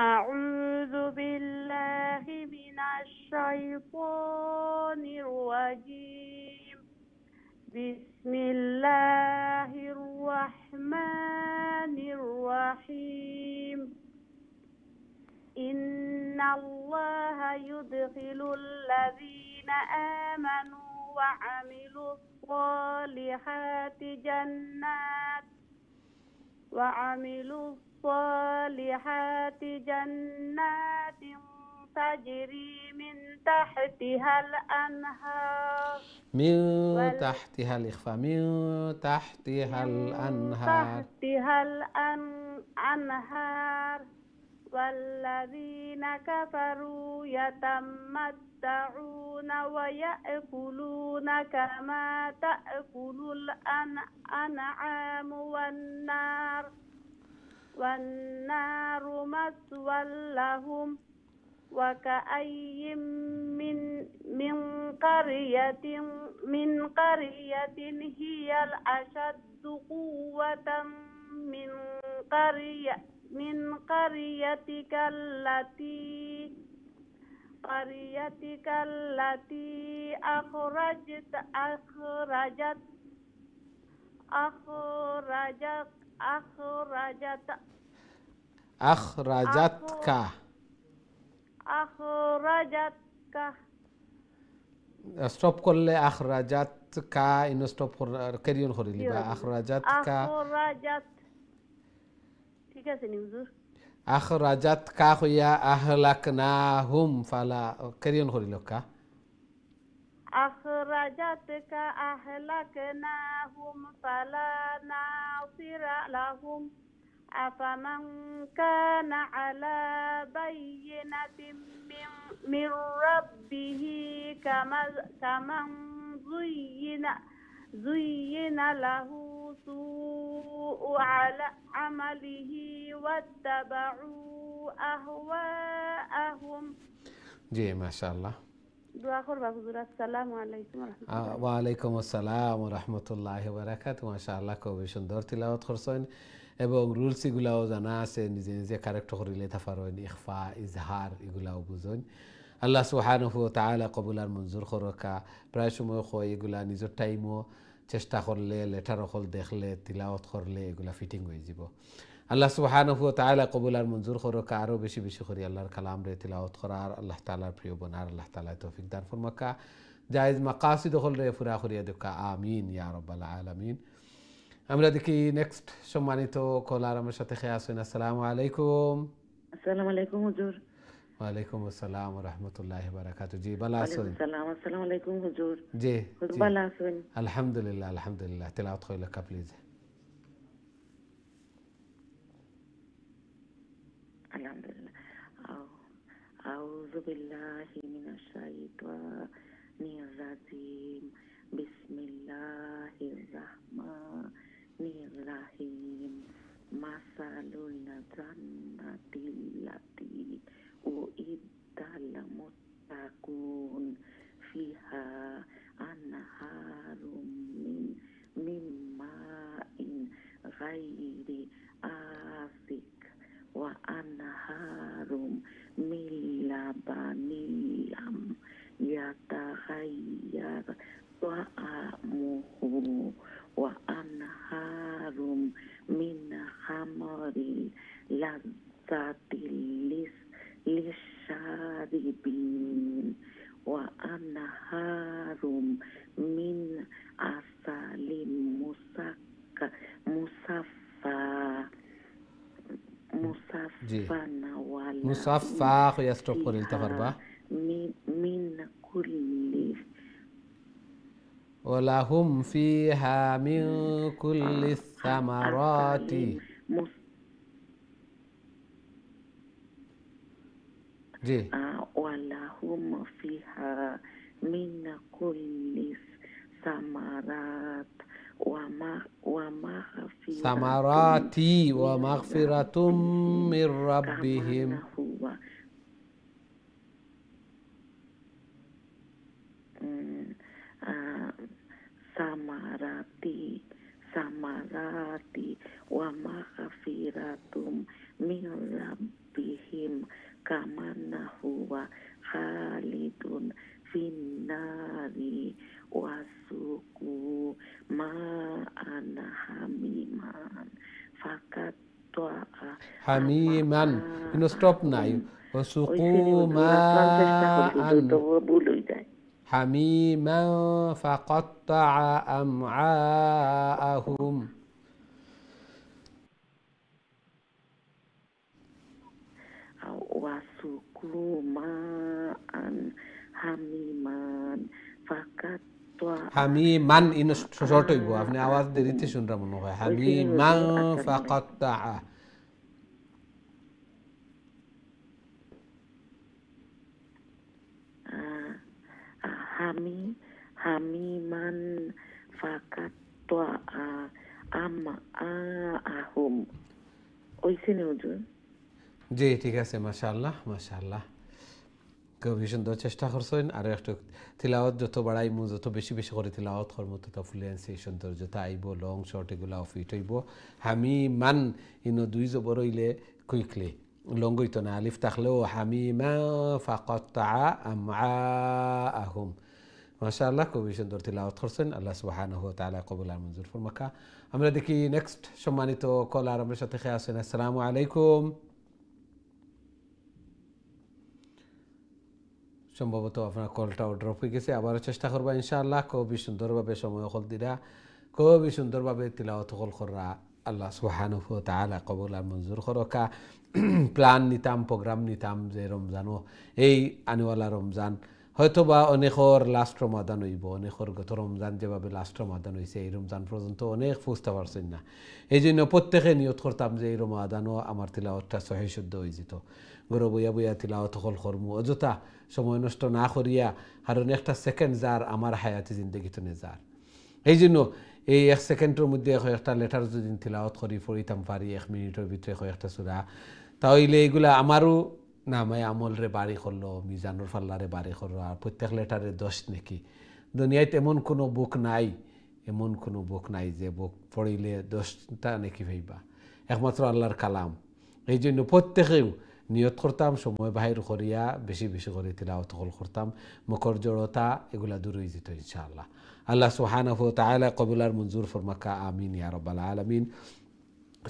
أعوذ بالله من الشيطان الرجيم Bismillahirrahmanirrahim. Innallaha yudkhilul ladzina amanu wa 'amilus solihati jannatin tajri min tahtihal anhar من تحتها الإخفاء من تحتها الأنهار anhar walladzina kafaru yatamatta'una wa ya'kuluna kama ta'kulul an'amu wan-naru maswal lahum wa ka'ayyin min qaryatin hiyal ashaddu quwwatan min qaryatika allati akhrajatka stop করলে আখরাজাতকা ইনো স্টপ ক্যারিয়ন করিলি বা আখরাজাতকা ঠিক আছে নি হুজুর আখরাজাতকা হইয়া আহলাকনাহুম ফালা carry-on করিলকা akhrajatka ahlaknahum fala nasira lahum afaman kana ala bayyinatin min rabbihi kaman zuyyina lahu su'u ala amalihi wattaba'u ahwa'ahum জি মাশাআল্লাহ দোয়া করবা হুজুর আসসালামু আলাইকুম ওয়ালাইকুম আসসালাম ওয়া রাহমাতুল্লাহি ওয়া বারাকাতুহু মাশাআল্লাহ খুব সুন্দর তিলাওয়াত করছেন এবং রুলস এগুলাও জানা আছে নিজে নিজে কারেক্ট করিলে তাফারন ইখফা ইজহার এগুলাও বুঝুন আল্লাহ সুবহানাহু ওয়া তাআলা কবুল আর মঞ্জুর করকা প্রায় সময় কই এগুলা নিজের টাইমও চেষ্টা করলে লেটার হল দেখলে তিলাওয়াত করলে এগুলা ফিটিং হয়ে যাব আল্লাহ সুবহানাহু ওয়া তাআলা কবুল আর মঞ্জুর করকা আরো বেশি বেশি করে আল্লাহর কালাম রে তিলাওয়াত করার আল্লাহ তাআলার প্রিয় বনার আল্লাহ তাআলা তৌফিক দান ফরমাকা জায়েজ মাকাসিদ হল রে পুরা করিয়া দেখা আমিন ইয়া রাব্বাল আলামিন আমরা দেখি নেক্সট সম্মানিত কলার আমার সাথে খেয়ে আসেন আসসালামু আলাইকুম আসসালামু আলাইকুম হুজুর ওয়ালাইকুম আসসালাম ওয়া রাহমাতুল্লাহি ওয়া বারাকাতুহু জি ভালো আছেন আসসালামু আলাইকুম হুজুর জি ভালো আছেন আলহামদুলিল্লাহ তেলাওয়াত কইলা কা প্লিজ আলহামদুলিল্লাহ আউযু বিল্লাহি মিনাশ শাইতানির রাজিম বিসমিল্লাহির রাহমানির রাহিম মাসালুল জান্নাতিল্লাতি উইদ্দাল মুত্তাকুন ফিহা আনহারুম মিন mine গায়রি Asik wa anharum min labanin lam yataghayyar ta'amuhu wa anharum min khamrin lazzatil lisharibin wa anharum min asalim musaffa মুসাফা হইয়া স্টপ করে দিতে পারবা মিন কুল্লি ওয়ালাহুম ফিহা মিন কুল্লি সামারাতি জি ওয়ালাহুম ফিহা মিন কুল্লি সামারাত সামারাতি ওয়া মাগফিরাতুম Mir রাব্বিহিম samarati wa maghfiratum min rabbihim kaman huwa khalidun finnari wasuku ma'an hamiman fakatwa হামিমান ইনো স্টপ নাই ওয়াসুকু মাআন ভুল হয়ে যায় حميما فقطع أمعاءهم wasuku ma'an hamiman fakatwa হামিমান ইনো শর্ট হইব আপনি আওয়াজ দেরিতে শুনরা মনে হয় হামিমা ফাকাত্তা hamiman fakatwa ahum ওইসে নে হুজুর জি ঠিক আছে মাশাআল্লাহ মাশাআল্লাহ খুবই সুন্দর চেষ্টা করছেন আর একটু তিলাওয়াত যত বাড়াই মু যত বেশি বেশি করে তিলাওয়াত করব তত ফ্লুয়েন্সি সৌন্দর্যতা আইব লং শর্ট এগুলা ফিট হইব হামিমান ইনো দুই জবর হইলে কুইকলি লং হইতো না আলিফ থাকলেও হামিমা ফাকাত্তা আমআআহুম মাশাআল্লাহ খুবই সুন্দর তিলাওয়াত করছেন আল্লাহ সুবহানাহু ওয়া তাআলা কবুল আর মঞ্জুর ফরমাকা আমরা দেখি নেক্সট সম্মানিত কলার আমাদের সাথে খেয়ে আছেন আসসালামু আলাইকুম সম্ভবত আপনার কলটাও ড্রপ হয়ে গেছে আবারও চেষ্টা করবা ইনশাআল্লাহ খুবই সুন্দরভাবে সময় হল দিরা খুবই সুন্দরভাবে তিলাওয়াত হল করা আল্লাহ সুবহানাহু ওয়া তাআলা কবুল আর মঞ্জুর করকা প্ল্যান নিতাম প্রোগ্রাম নিতাম যে রমজানও এই আনিওয়ালা রমজান হয়তোবা অনেকর লাস্ট রমাদান হইব অনেকর গত রমজান যেভাবে লাস্ট রমাদান হয়েছে এই রমজান পর্যন্ত অনেক বুঝতে পারছেন না এই জন্য প্রত্যেকে নিয়ত করতাম যে এই রমাদানও আমার তিলাওয়াতটা সহি শুদ্ধ হয়ে যেত গরো বইয়া বইয়া তিলাওয়াত হল করমু অযথা সময় নষ্ট না করিয়া কারণ একটা সেকেন্ড যার আমার হায়াতি জিন্দগিতে নে যার এই জন্য এই এক সেকেন্ডের মধ্যে কয়েকটা লেটার যদি তিলাওয়াত করি পড়িতাম পারি 1 মিনিটের ভিতরে কয়েকটা সূরা তাহলে এগুলা আমারও নামায় আমলরে বাড়ি করলো মিজানুর ফাল্লারে বাড়ি করলো আর প্রত্যেক লেটারে 10 নাকি দুনিয়ায় এমন কোনো বুক নাই এমন কোনো বুক নাই যে বুক পড়িলে 10টা নাকি ভাইবা একমাত্র আল্লাহর কালাম এই জন্য প্রত্যেকেও নিয়ত করতাম সময় বাহির করিয়া বেশি বেশি করে তিলাওয়াত করতাম মুখর জড়তা এগুলা দূর হয়ে যেত ইনশাআল্লাহ আল্লাহ সুবহানাহু ওয়া তাআলা কবুল আর মঞ্জুর ফরমাকা আমিন ইয়া রাব্বাল আলামিন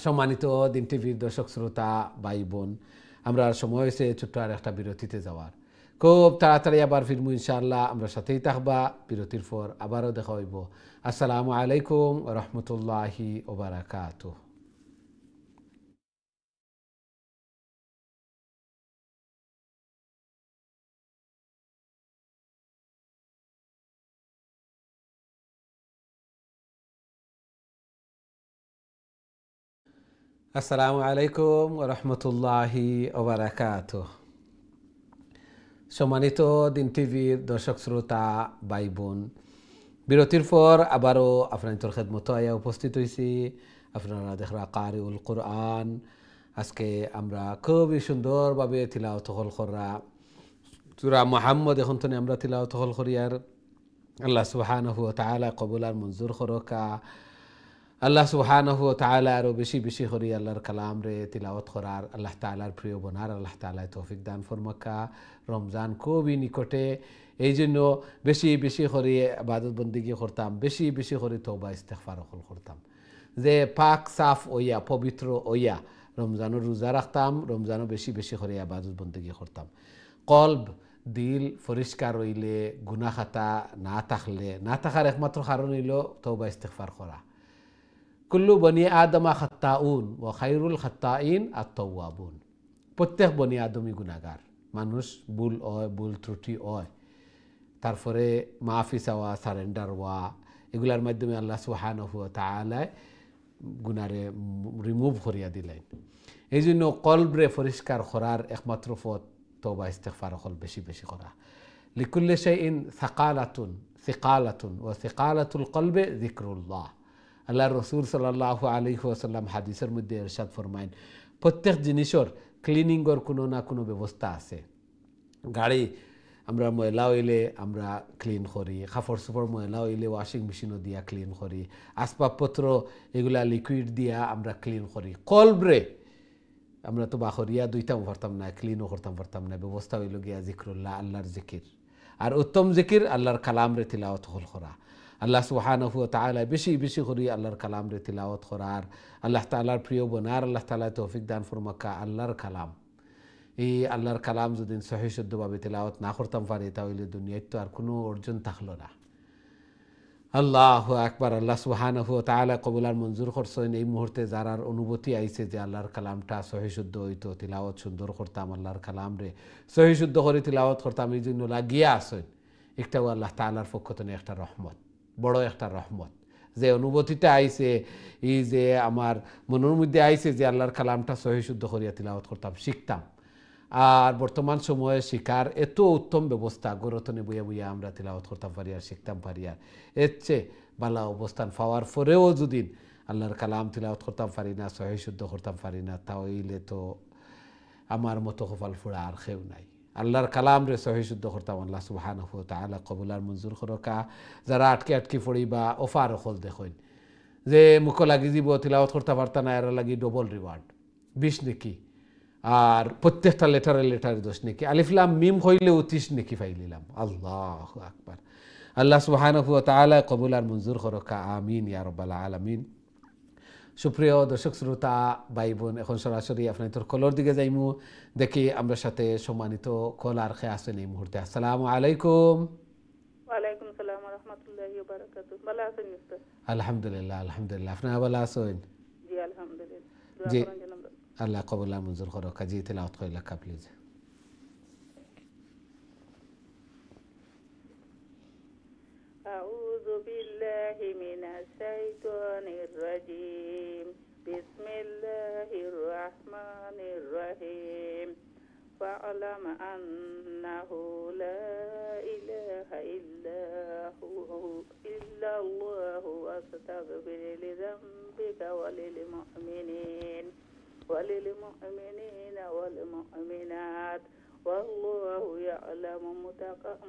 সম্মানিত দিন টিভির দর্শক শ্রোতা ভাই বোন আমরা সময় হয়েছে ছোট্ট আর একটা বিরতিতে যাওয়ার খুব তাড়াতাড়ি আবার ফিরমু ইনশাআল্লাহ আমরা সাথেই থাকবা বিরতির পর আবারও দেখা হইব আসসালামু আলাইকুম ওয়া রাহমাতুল্লাহি ওয়া বারাকাতুহু আসসালামু আলাইকুম ওয়া রাহমাতুল্লাহি ওয়া বারাকাতুহু সম্মানিত দিন টিভির দর্শক শ্রোতা ভাই বোন বিরতির পর আবারও আপনাদের খেদমতে আয়া উপস্থিত হইছি আপনারা দেখরা কারিউল কুরআন আজকে আমরা খুবই সুন্দরভাবে তিলাওয়াত করা সূরা মুহাম্মদ এখন তো আমরা তিলাওয়াত করি আর আল্লাহ সুবহানাহু ওয়া তাআলা কবুল আর মঞ্জুর করকা আল্লাহ সুবহানাহু ওয়া তাআলা আরো বেশি বেশি করে আল্লাহর কালাম রে তিলাওয়াত করার আল্লাহ তাআলার প্রিয় বনার আল্লাহ তাআলা তৌফিক দান ফরমাকা রমজান খুবই নিকটে এই জন্য বেশি বেশি করে ইবাদত বন্দেগী করতাম বেশি বেশি করে তওবা ইস্তিগফার করতাম যে পাক সাফ ওইয়া পবিত্র ওইয়া রমজানের রোজা রাখতাম রমজানও বেশি বেশি করে ইবাদত বন্দেগী করতাম কলব দিল পরিষ্কার হইলে গুনাহ খাতা না থাকার একমাত্র কারণ হইল তওবা ইস্তিগফার করা কুল্লু বনি আদমা খাত্তাউন ওয়া খায়রুল খাত্তাইন আত-তাওয়াবুন প্রত্যেক বনি আদমই গুনাহগার মানুষ ভুল ত্রুটি হয় তারপরে মাফি চাওয়া সারেন্ডার হওয়া এগুলার মাধ্যমে আল্লাহ সুবহানাহু ওয়া তাআলা গুনারে রিমুভ করিয়া দিলেন এই জন্য কলবরে পরিষ্কার করার একমাত্র পথ তওবা ইস্তিগফার হল বেশি বেশি করা লিকুল্লি শাইইন সিকালাতুন ওয়া সিকালাতুল কলবি যিকরুল্লাহ আল্লাহ রসুল সাল্লাল্লাহু আলাইহি ওয়াসাল্লাম হাদিসের মধ্যে ইরশাদ ফরমায়েন প্রত্যেক জিনিসের ক্লিনিংয়ের কোনো না কোনো ব্যবস্থা আছে গাড়ি আমরা ময়লা হইলে আমরা ক্লিন করি কাপড় চোপড় ময়লা হইলে ওয়াশিং মেশিনও দিয়া ক্লিন করি আসবাবপত্র এগুলা লিকুইড দিয়া আমরা ক্লিন করি কলবরে আমরা তো বাখরিয়া দুইটাও পারতাম না ক্লিনও করতাম না ব্যবস্থা হইল গিয়া জিক্রুল্লাহ আল্লাহর জিকির আর উত্তম জিকির আল্লাহর কালাম রে তিলাওয়াত হল করা আল্লাহ সুবহানাহু ওয়া তাআলা বেশি বেশি করে আল্লাহর কালাম রে তিলাওয়াত করার আল্লাহ তাআলার প্রিয় বনার আল্লাহ তাআলা তৌফিক দান ফরমাকা আল্লাহর কালাম এই আল্লাহর কালাম যদি সহি শুদ্ধভাবে তিলাওয়াত না করতাম পারি তাহলে দুনিয়ায় তো আর কোনো অর্জন থাকলো না আল্লাহু আকবার আল্লাহ সুবহানাহু ওয়া তাআলা কবুল আর মঞ্জুর করছেন এই মুহূর্তে যারার অনুভূতি আইছে যে আল্লাহর কালামটা সহি শুদ্ধ হইতো তিলাওয়াত সুন্দর করতাম আল্লাহর কালাম রে সহি শুদ্ধ করে তিলাওয়াত করতাম এই জন্য লাগিয়া আসেন একটাও আল্লাহ তাআলার পক্ষ থেকে একটা রহমত বড় একটা রহমত যে অনুভূতিটা আইছে এই যে আমার মনের মধ্যে আইছে যে আল্লাহর কালামটা সহি শুদ্ধ করিয়া তিলাওয়াত করতাম শিখতাম আর বর্তমান সময়ে শিকার এত উত্তম ব্যবস্থা গরতনে বইয়া বইয়া আমরা তিলাওয়াত করতাম পারি আর শিখতাম পারি আর এর চেয়ে বালা অবস্থান পাওয়ার পরেও যদি আল্লাহর কালাম তিলাওয়াত করতাম পারি না সহি শুদ্ধ করতাম পারি না তাহলে তো আমার মতো কপাল ফোড়া আর কেউ নাই আল্লাহর কালাম রে সহি শুদ্ধ করতাম আল্লাহ সুবহানাহু ওয়া তাআলা কবুল আর মঞ্জুর করকা যারা আটকে আটকে পড়ি বা অফার হল দেখুন যে মুখ লাগি দিব তিলাওয়াত করতে পারতা না এর লাগি ডবল রিওয়ার্ড 20 নাকি আর প্রত্যেকটা লেটারে 10 নাকি আলিফ লাম মিম হইলেও 30 নাকি পাইলিলাম আল্লাহু আকবার আল্লাহ সুবহানাহু ওয়া তাআলা কবুল আর মঞ্জুর করকা আমিন ইয়া রাব্বাল আলামিন সুপ্রিয় দর্শক শ্রোতা ভাই বোন এখন সরাসরি আপনাদের কলর দিকে যাইমু দেখি আমরা সাথে সম্মানিত কলার খে আছেন এই মুহূর্তে আসসালামু আলাইকুম ওয়ালাইকুম আসসালাম ওয়া রাহমাতুল্লাহি ওয়া বারাকাতুহু ভালো আছেন মিস্টার আলহামদুলিল্লাহ আলহামদুলিল্লাহ আপনারা ভালো আছেন জি আলহামদুলিল্লাহ জি দোয়া করেন জনাব আল্লাহ কবুল আর মঞ্জুর করক জি তিলাওয়াত কইলা কা প্লিজ আউযু বিল্লাহি মিনাশ শাইতানির রাজীম বিসমিল্লাহির রাহমানির রহিম ফা'লাম আন্নাহু লা ইলাহা ইল্লাল্লাহু আস্তাগফির লিযামবিকা وللمؤمنين والمؤمنات والله يعلم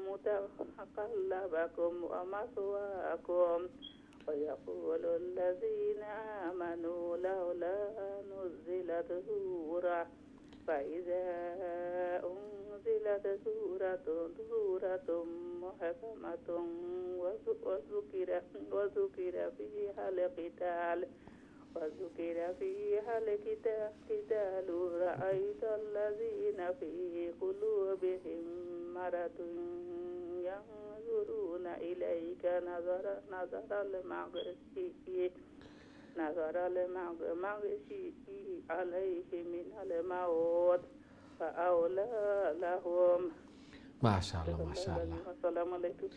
متقلبكم ومثواكم ويقول الذين آمنوا لولا نزلت سورة فإذا أنزلت سورة محكمة وذكر فيها القتال رأيت الذين في قلوبهم مرض ينظرون إليك نظر المغشي عليه من الموت فأولى لهم ما شاء الله ما شاء الله السلام عليكم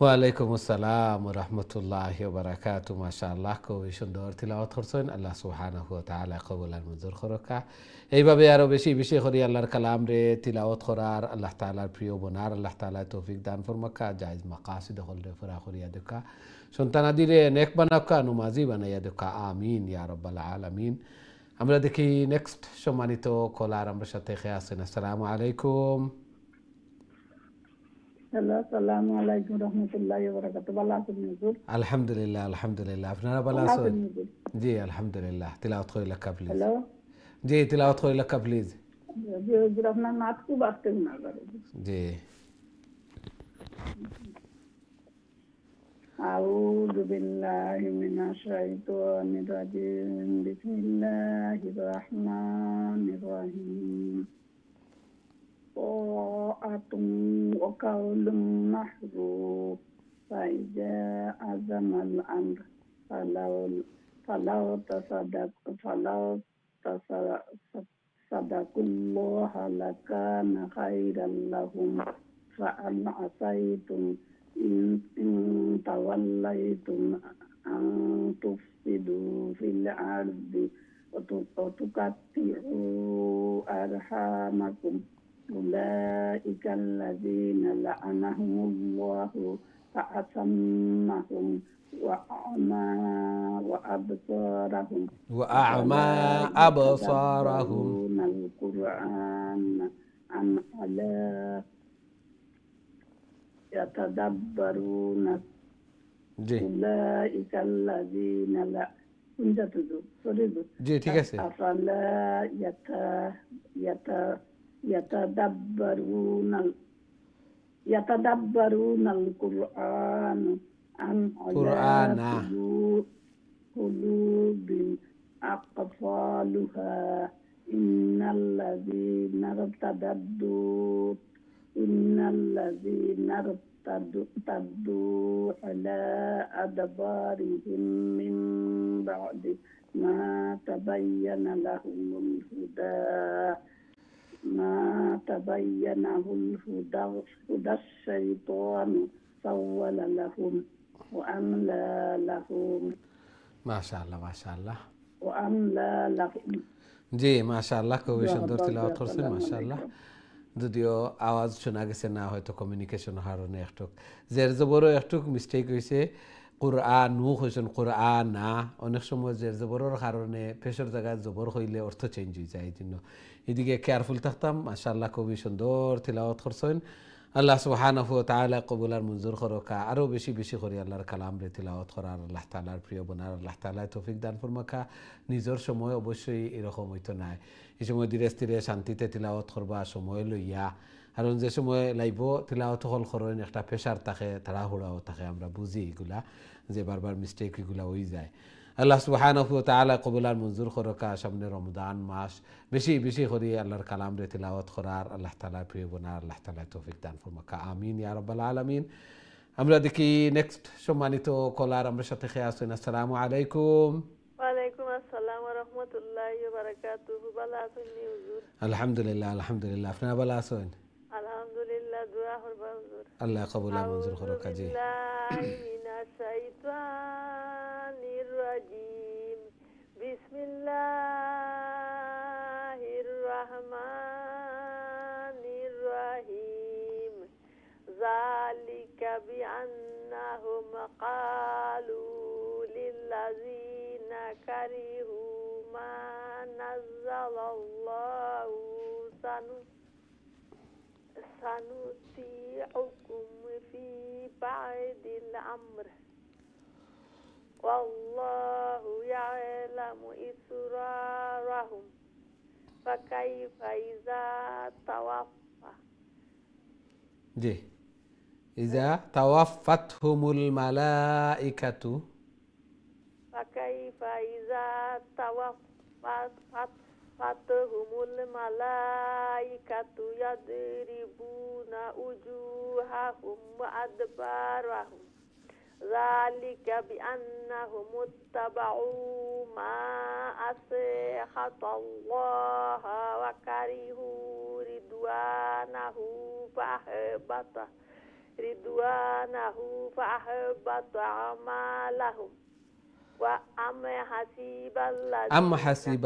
ওয়ালাইকুম আসসালাম ওয়া রাহমাতুল্লাহি ওয়া বারাকাতুহু মাশাআল্লাহ খুবই সুন্দর তিলাওয়াত করছেন আল্লাহ সুবহানাহু ওয়া তাআলা কবুল আর মঞ্জুর করকা এইভাবে আরো বেশি বেশি করে আল্লাহর কালাম রে তিলাওয়াত করার আল্লাহ তাআলার প্রিয় বনার আল্লাহ তাআলা তৌফিক দান ফরমাকা জায়েজ মাকাসিদ হল রে ফরা করিয়া দেখা সন্তান আদিরে নেক বানাকা নমাজি বানাইয়া দেখা আমিন ইয়া রাব্বাল আলামিন আমরা দেখি নেক্সট সম্মানিত কলার আমরা সাথে খেয়ে আছেন আসসালামু আলাইকুম হ্যালো আসসালামু আলাইকুম রহমতুল্লাহি ওয়া বারাকাতুহু ভালো আছেন হুজুর আলহামদুলিল্লাহ আলহামদুলিল্লাহ আপনারা ভালো আছেন জি আলহামদুলিল্লাহ তিলাওয়াত কইলা কা প্লিজ হ্যালো জি তিলাওয়াত কইলা কা প্লিজ জি হুজুর আপনার নাত খুব আসতে না করে জি আউযু বিল্লাহি মিনাশ শাইতানির রাজিম বিসমিল্লাহির রহমানির রহিম طاعة وقول محروف فإذا عزم الأمر فلو تصدقوا الله لكان خيرا لهم فإن عصيتم إن توليتم أن تفسدوا في الأرض وتقطعوا أرحامكم أولئك الذين لعنهم الله فأصمهم وأعمى أبصارهم القرآن أم على يتدبرون أولئك الذين لا أفلا يتدبرون يتدبرون القرآن أم قرآن على قلوب أقفالها إن الذين ارتدوا على أدبارهم من بعد ما تبين لهم الهدى الشيطان سول لهم وأملى لهم মাশাআল্লাহ وأملى لهم জি মাশাআল্লাহ খুবই সুন্দর তিলাওয়াত করছেন মাশাআল্লাহ যদিও আওয়াজ শোনা গেছে না হয়তো কমিউনিকেশন হারণে একটু জের জবরও একটু মিস্টেক হয়েছে কুরআনু হয়েছেন কুরআন না অনেক সময় জের জবরের কারণে পেশের জায়গায় জবর হইলে অর্থ চেঞ্জ হয়ে যায় এই জন্য এদিকে কেয়ারফুল থাকতাম মাশাআল্লাহ খুবই সুন্দর তিলাওয়াত করছেন আল্লাহ সুবহানাহু ওয়া তাআলা কবুল আর মঞ্জুর করুকা আরো বেশি বেশি করে আল্লাহর কালাম রে তিলাওয়াত করার আল্লাহ তাআলার প্রিয় বনার আল্লাহ তাআলা তৌফিক দান ফরমাকা নিজের সময় অবশ্যই এরকম হইতো না এই সময় ধীরে স্থিরে শান্তিতে তিলাওয়াত করবা সময় লইয়া কারণ যে সময় লাইব তিলাওয়াত হল করেন একটা প্রেশার থাকে তাড়াহুড়াও থাকে আমরা বুঝি এগুলা যে বারবার মিস্টেক এগুলা হয়ে যায় আল্লাহ সুবহানাহু ওয়া তাআলা কবুল আর মঞ্জুর করুকা সামনে রমজান মাস বেশি বেশি করে আল্লাহর কালাম রে তিলাওয়াত করার আল্লাহ তাআলার প্রিয় বনার আল্লাহ তাআলা তৌফিক দান ফরমাকা আমিন ইয়া রাব্বাল আলামিন আমরা দেখি নেক্সট সম্মানিত কলার আমরা সাথে খেয়ে আসেন আসসালামু আলাইকুম ওয়ালাইকুম আসসালাম ওয়া রাহমাতুল্লাহি ওয়া বারাকাতুহু ভালো আছেন হুজুর আলহামদুলিল্লাহ আপনারা ভালো আছেন আলহামদুলিল্লাহ দোয়া করবা হুজুর আল্লাহ কবুল আর মঞ্জুর করুকা জি মিনাশ শাইতানির রাজিম বিসমিল্লাহির রাহমানির রাহিম যালিকা বিআন্নাহুম ক্বালু লিল্লাযিনা কারিহু মা নাযালাল্লাহু سنطيعكم في بعض الأمر والله يعلم إسرارهم فكيف إذا توفى জি إذا توفتهم الملائكة فكيف إذا توفتهم الملائكة يضربون وجوههم وأدبارهم ذلك بأنهم اتبعوا ما أسخط الله وكرهوا فأحبط أعمالهم أم حسب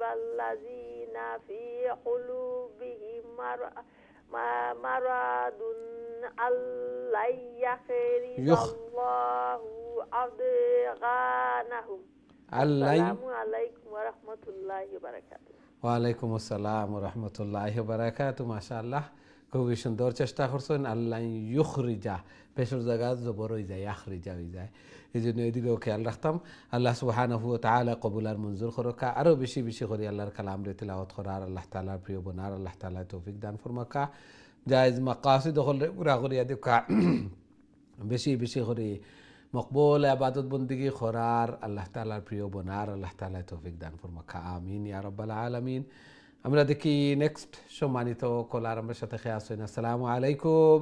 الذين في قلوبهم مرض أن لن يخرج الله أضغانهم السلام عليكم ورحمة الله وبركاته ওয়ালাইকুম আসসালাম ওয়া রাহমাতুল্লাহি ওয়া বারাকাতুহু মাশাআল্লাহ খুবই সুন্দর চেষ্টা করছেন আল্লাহ ইউখরিজা পেশের জায়গা জবর হয়ে যায় আখরিজা হয়ে যায় এই জন্য এদিকেও খেয়াল রাখতাম আল্লাহ সুবহানাহু ওয়া তাআলা কবুল আর মঞ্জুর করুকা আরো বেশি বেশি করে আল্লাহর কালাম রে তিলাওয়াত করার আল্লাহ তাআলার প্রিয় বনার আল্লাহ তাআলা তৌফিক দান ফরমাকা জায়েজ মাকাসিদ হল পুরা করিয়া দেখা বেশি বেশি করে মকবুল ইবাদত বন্দেগী করার আল্লাহ তাআলার প্রিয় বনার আল্লাহ তাআলা তৌফিক দান ফরমাকা আমিন ইয়া রাব্বাল আলামিন আমরা দেখি নেক্সট সম্মানিত কলার আমার সাথে খেয়ে আসেন আসসালামু আলাইকুম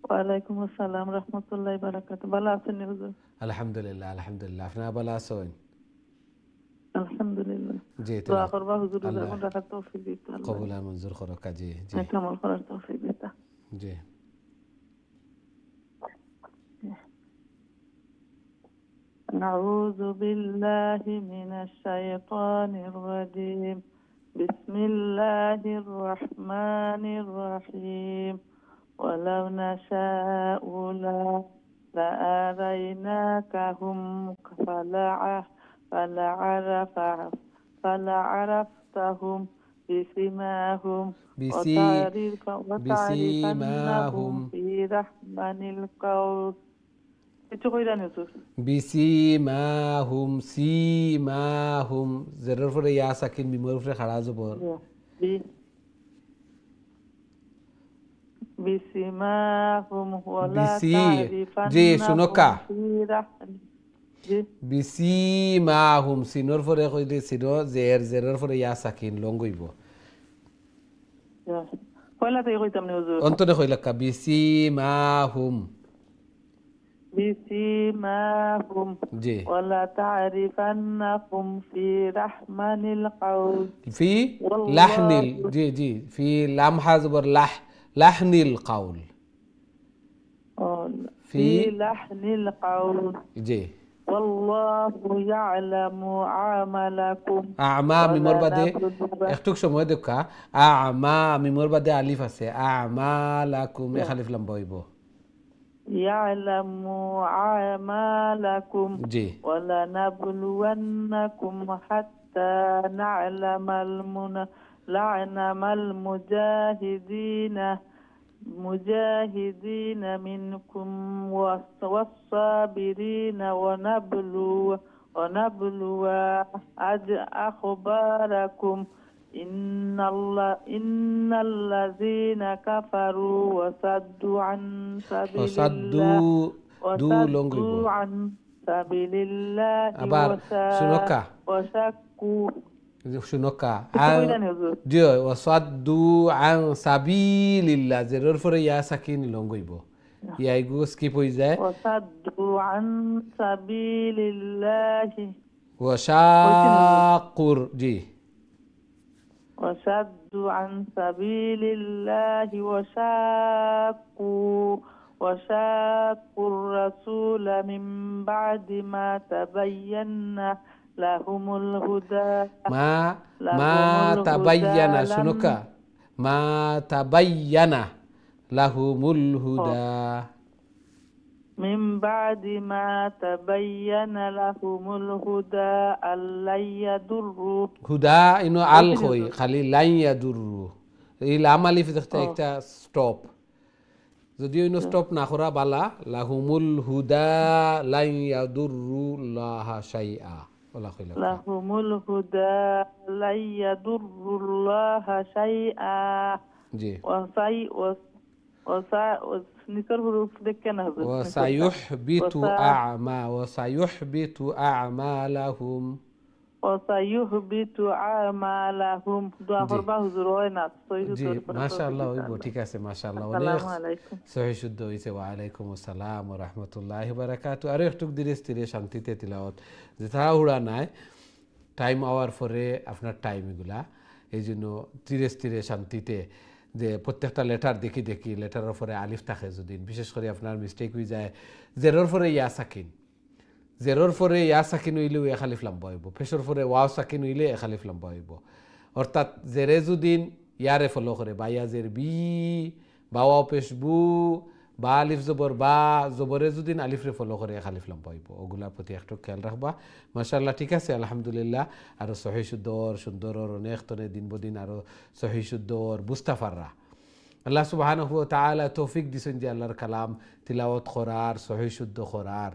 ওয়ালাইকুম আসসালাম রাহমাতুল্লাহি ওয়া বারাকাতুহু ভালো আছেন হুজুর আলহামদুলিল্লাহ আপনারা ভালো আছেন আলহামদুলিল্লাহ জি দোয়া করবা হুজুর যেমন রাখার তৌফিক দিতে আল্লাহ কবুল আর মঞ্জুর করুক জি জি কামাল করার তৌফিক দিতে জি أعوذ بالله من الشيطان الرجيم بسم الله الرحمن الرحيم ولو نشاء لأريناكهم فلعرفتهم بسيماهم وتعرفنهم في لحن القول বিসিমাহুম সিমাহুম জেরের পরে ইয়া সাকিন মিমের উপরে খাড়া জবর بسيماهم ولا বিসি تعرفنهم জি শুনকা في لحن বিসিমাহুম সিনোর পরে কইলে সিনো জেরের পরে ইয়া সাকিন লঙ্গইব ولا تيغيتم نوزور অন্তরে কইলাকা বিসিমাহুম بسيماهم জি ولا تعرفنهم في لحن القول في والله لحن জি জি في لمحة زبر لحن القول في لحن القول জি والله يعلم عملكم আমা মিমর বাদে একটু সময় দেখা আমা মিমর বাদে আলিফ আছে আমালাকুম এ খালিফ লম্বা হইব يعلم أعمالكم জি ولنبلونكم حتى نعلم المجاهدين منكم والصابرين ونبلو أخباركم إن الذين كفروا وصدوا عن سبيل الله وصدوا عن سبيل الله وشكوا শুনকা জি ওয়াসাদু আন সাবিলিল্লাহ জেরর পরে ইয়া সাকিন লঙ্গইব ইয়াই গো স্কিপ হই যায় وصدوا عن سبيل الله ওয়াশাকুর জি وصدوا عن سبيل الله وشاقوا الرسول من بعد ما تبين لهم الهدى ما تبين شنوكا ما تبين لهم الهدى من بعد ما تبين لهم الهدى ألا يضروا هدى إنه الخوي خلي لن يضروا এই লাম আলিফ দেখতে একটা স্টপ যদিও ইনো স্টপ না করা বালা লাহুমুল হুদা লান ইয়াদুরুল্লাহা শাইআ ওলা কইলা লাহুমুল হুদা লা ইয়াদুরুল্লাহা শাইআ জি নিকর হুরুফ দেখে না হবে ওয়াসায়ুহবিতু আ'মালাহুম وسيهبط أعمالهم দোয়া করবা হুজুর হয় না জি মাশাআল্লাহ হইব ঠিক আছে মাশাআল্লাহ অনেক সহি শুদ্ধ হইছে ওয়া আলাইকুম আসসালাম ওয়া রাহমাতুল্লাহি ওয়া বারাকাতু আর একটু ধীরে ধীরে শান্তিতে তিলাওয়াত যে তাড়াহুড়া নাই টাইম আওয়ার পরে আপনার টাইম এগুলা এইজন্য ধীরে ধীরে শান্তিতে যে প্রত্যেকটা লেটার দেখি লেটারের পরে আলিফ থাকে যদি বিশেষ করে আপনার মিস্টেক হয়ে যায় জেরর পরে ইয়া সাকিন জেরর পরে ইয়া সাকিন হইলেও এক আলিফ লম্বা হইব পেশর পরে ওয়াও সাকিন হইলে এক আলিফ লম্বা হইব অর্থাৎ জেরে যদিন ইয়ারে ফলো করে বা ইয়া জের বি বা ওয়াও পেশ বু বা আলিফ জবর বা জবরে যদিন আলিফরে ফলো করে এক আলিফ লম্বা হইব ওগুলার প্রতি একটু খেয়াল রাখবা মাশাআল্লাহ ঠিক আছে আলহামদুলিল্লাহ আরো সহি শুদ্ধর সুন্দরর অনেক তনে দিন বদিন আরো সহি শুদ্ধর বুস্তাফাররা আল্লাহ সুবহানাহু ওয়া তাআলা তৌফিক দিছেন যে আল্লাহর কালাম তিলাওয়াত করার সহি শুদ্ধ করার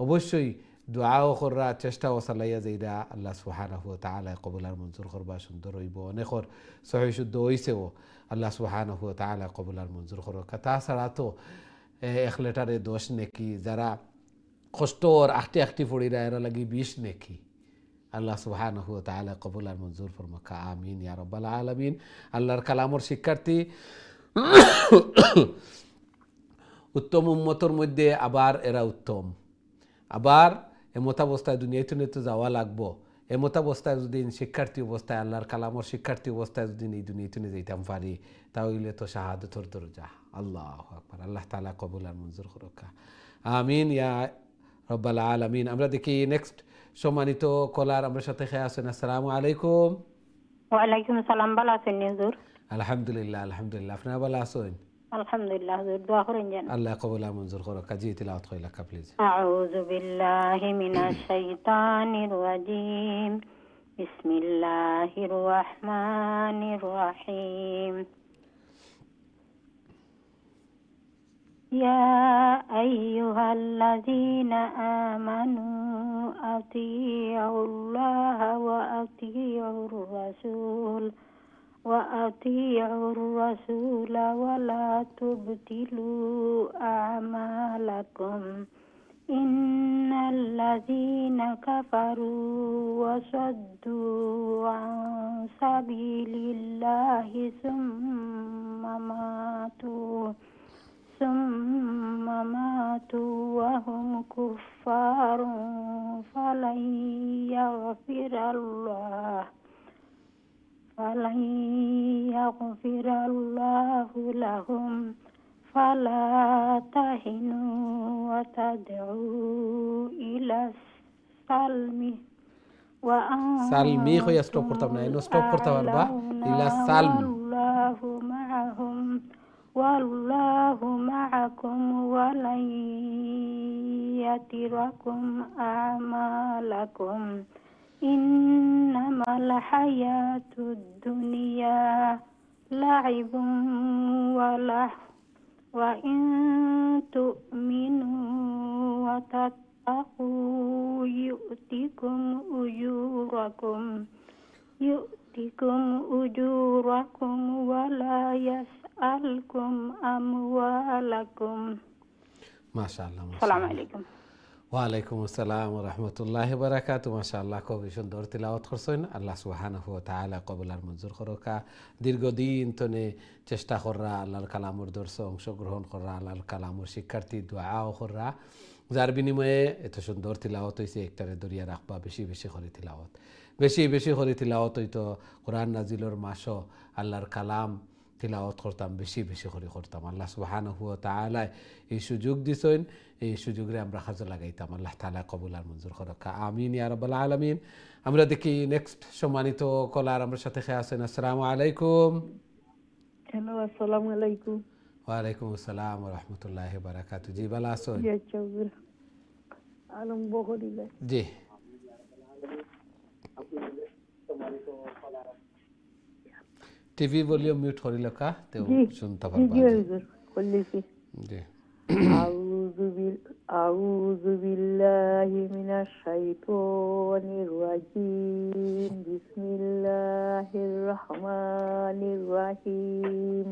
অবশ্যই দোয়াও করার চেষ্টাও চালাইয়া যাইরা আল্লাহ সুবহানাহু ওয়া তাআলা কবুল আর মঞ্জুর করবা সুন্দর হইব অনেকর সহি শুদ্ধ হইছেও আল্লাহ সুবহানাহু ওয়া তাআলা কবুল আর মঞ্জুর করো তাছাড়া তো এক লেটারে 10 নেকি যারা কষ্টর আখটি পড়িরা এরা লাগি 20 নেকি আল্লাহ সুবহানাহু ওয়া তাআলা কবুল আর মঞ্জুর ফরমাকা আমিন ইয়া রাব্বাল আলামিন আল্লাহর কালামর শিক্ষার্থী উত্তম উম্মতর মধ্যে আবার এরা উত্তম আবার এমতাবস্থায় দুনিয়াতে তো যাওয়া লাগবো এমতাবস্থায় যদি শিক্ষার্থী অবস্থায় আল্লাহর কালামর শিক্ষার্থী অবস্থায় যদি এই দুনিয়াতে যাইতাম পারি তাহলে তো শাহাদাতের দরজা আল্লাহু আকবার আল্লাহ তাআলা কবুল আর মঞ্জুর করুক আমিন ইয়া রাব্বাল আলামিন আমরা দেখি নেক্সট সম্মানিত কলার আমার সাথে খেয়ে আছেন আসসালামু আলাইকুম ওয়া আলাইকুম আসসালাম ভালো আছেন হুজুর আলহামদুলিল্লাহ আপনারা ভালো আছেন আলহামদুলিল্লাহ হুজুর দোয়া করেন যেন আল্লাহ কবুল আর মঞ্জুর করুক জি তিলাওয়াত কইলা প্লিজ আউযু বিল্লাহি মিনাশ শাইতানির রাজীম বিসমিল্লাহির রহমানির রহিম ইয়া আইয়ুহাল্লাযীনা আমানু আতিউল্লাহা ওয়া আতিউর রাসূল وأطيعوا الرسول ولا تبطلوا أعمالكم إن الذين كفروا وصدوا عن سبيل الله ثم ماتوا وهم كفار فلن يغفر الله لهم فلا تهنوا وتدعوا إلى السلم সালমি হইয়া স্টপ করতাম না এনো স্টপ করতে পারবা ইলা সালম والله معكم ولن يتركم أعمالكم إنما الحياة الدنيا لعب ولهو وإن تؤمنوا وتتقوا يؤتكم أجوركم ولا يسألكم أموالكم ما شاء الله السلام عليكم ওয়ালাইকুম আসসালাম ওয়া রাহমাতুল্লাহি ওয়া বারাকাতুহু মাশাআল্লাহ খুবই সুন্দর তিলাওয়াত করছেন আল্লাহ সুবহানাহু ওয়া তাআলা কবুল আর মঞ্জুর করুকা দীর্ঘদিন তনে চেষ্টা কররা আল্লাহর কালামের দর্শে অংশগ্রহণ কররা আল্লাহর কালামের শিক্ষার্থী দোয়াও কররা যার বিনিময়ে এত সুন্দর তিলাওয়াত হইছে একটারে দরিয়া রাখবা বেশি বেশি করে তিলাওয়াত বেশি করে তিলাওয়াত হইতো কোরআন নাজিলের মাসও আল্লাহর কালাম তিলাওয়াত করতাম বেশি করে করতাম আল্লাহ সুবহানাহু ওয়া তাআলা এই সুযোগ দিছেন এই সুযোগে আমরা কাজে লাগাইতাম আল্লাহ তাআলা কবুল আর মঞ্জুর করুক আমিন ইয়া রাব্বাল আলামিন আমরা দেখি নেক্সট সম্মানিত কলার আমার সাথে খেয়ে আছেন আসসালামু আলাইকুম হ্যালো আসসালামু আলাইকুম ওয়া আলাইকুম আসসালাম ওয়া রাহমাতুল্লাহি ওয়া বারাকাতুহু জি ভালো আছেন জি আচ্ছা আলম বহরিলা জি টিভি ভলিউম মিউট করিল কা তো শুনতে পারবা জি হুজুর কইলেছি জি আউযু বিল্লাহি মিনাশ শাইতানির রাজিম বিসমিল্লাহির রহমানির রহিম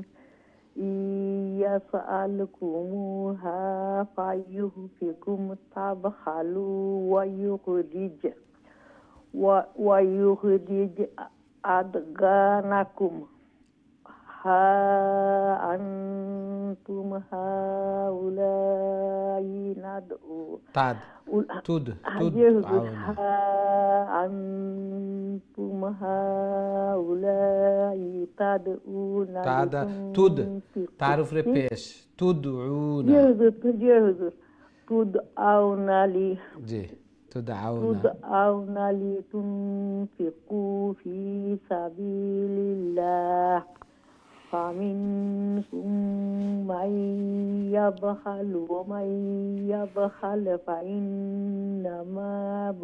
ইয়াসআলকুমুহা ফায়ুহফিকুম তাবখালু ওয়া ইউখরিজ আদগানাকুম হা আনতুম হাউলাই নাদউ তুদ হা আনতুম হাউলাই তাদউনা তুদ তারুফ রে পেশ তুদউনা জি হুজুর তুদআউনা লি জি تدعون لتنفقوا في سبيل الله فمنكم من يبخل ومن يبخل فإنما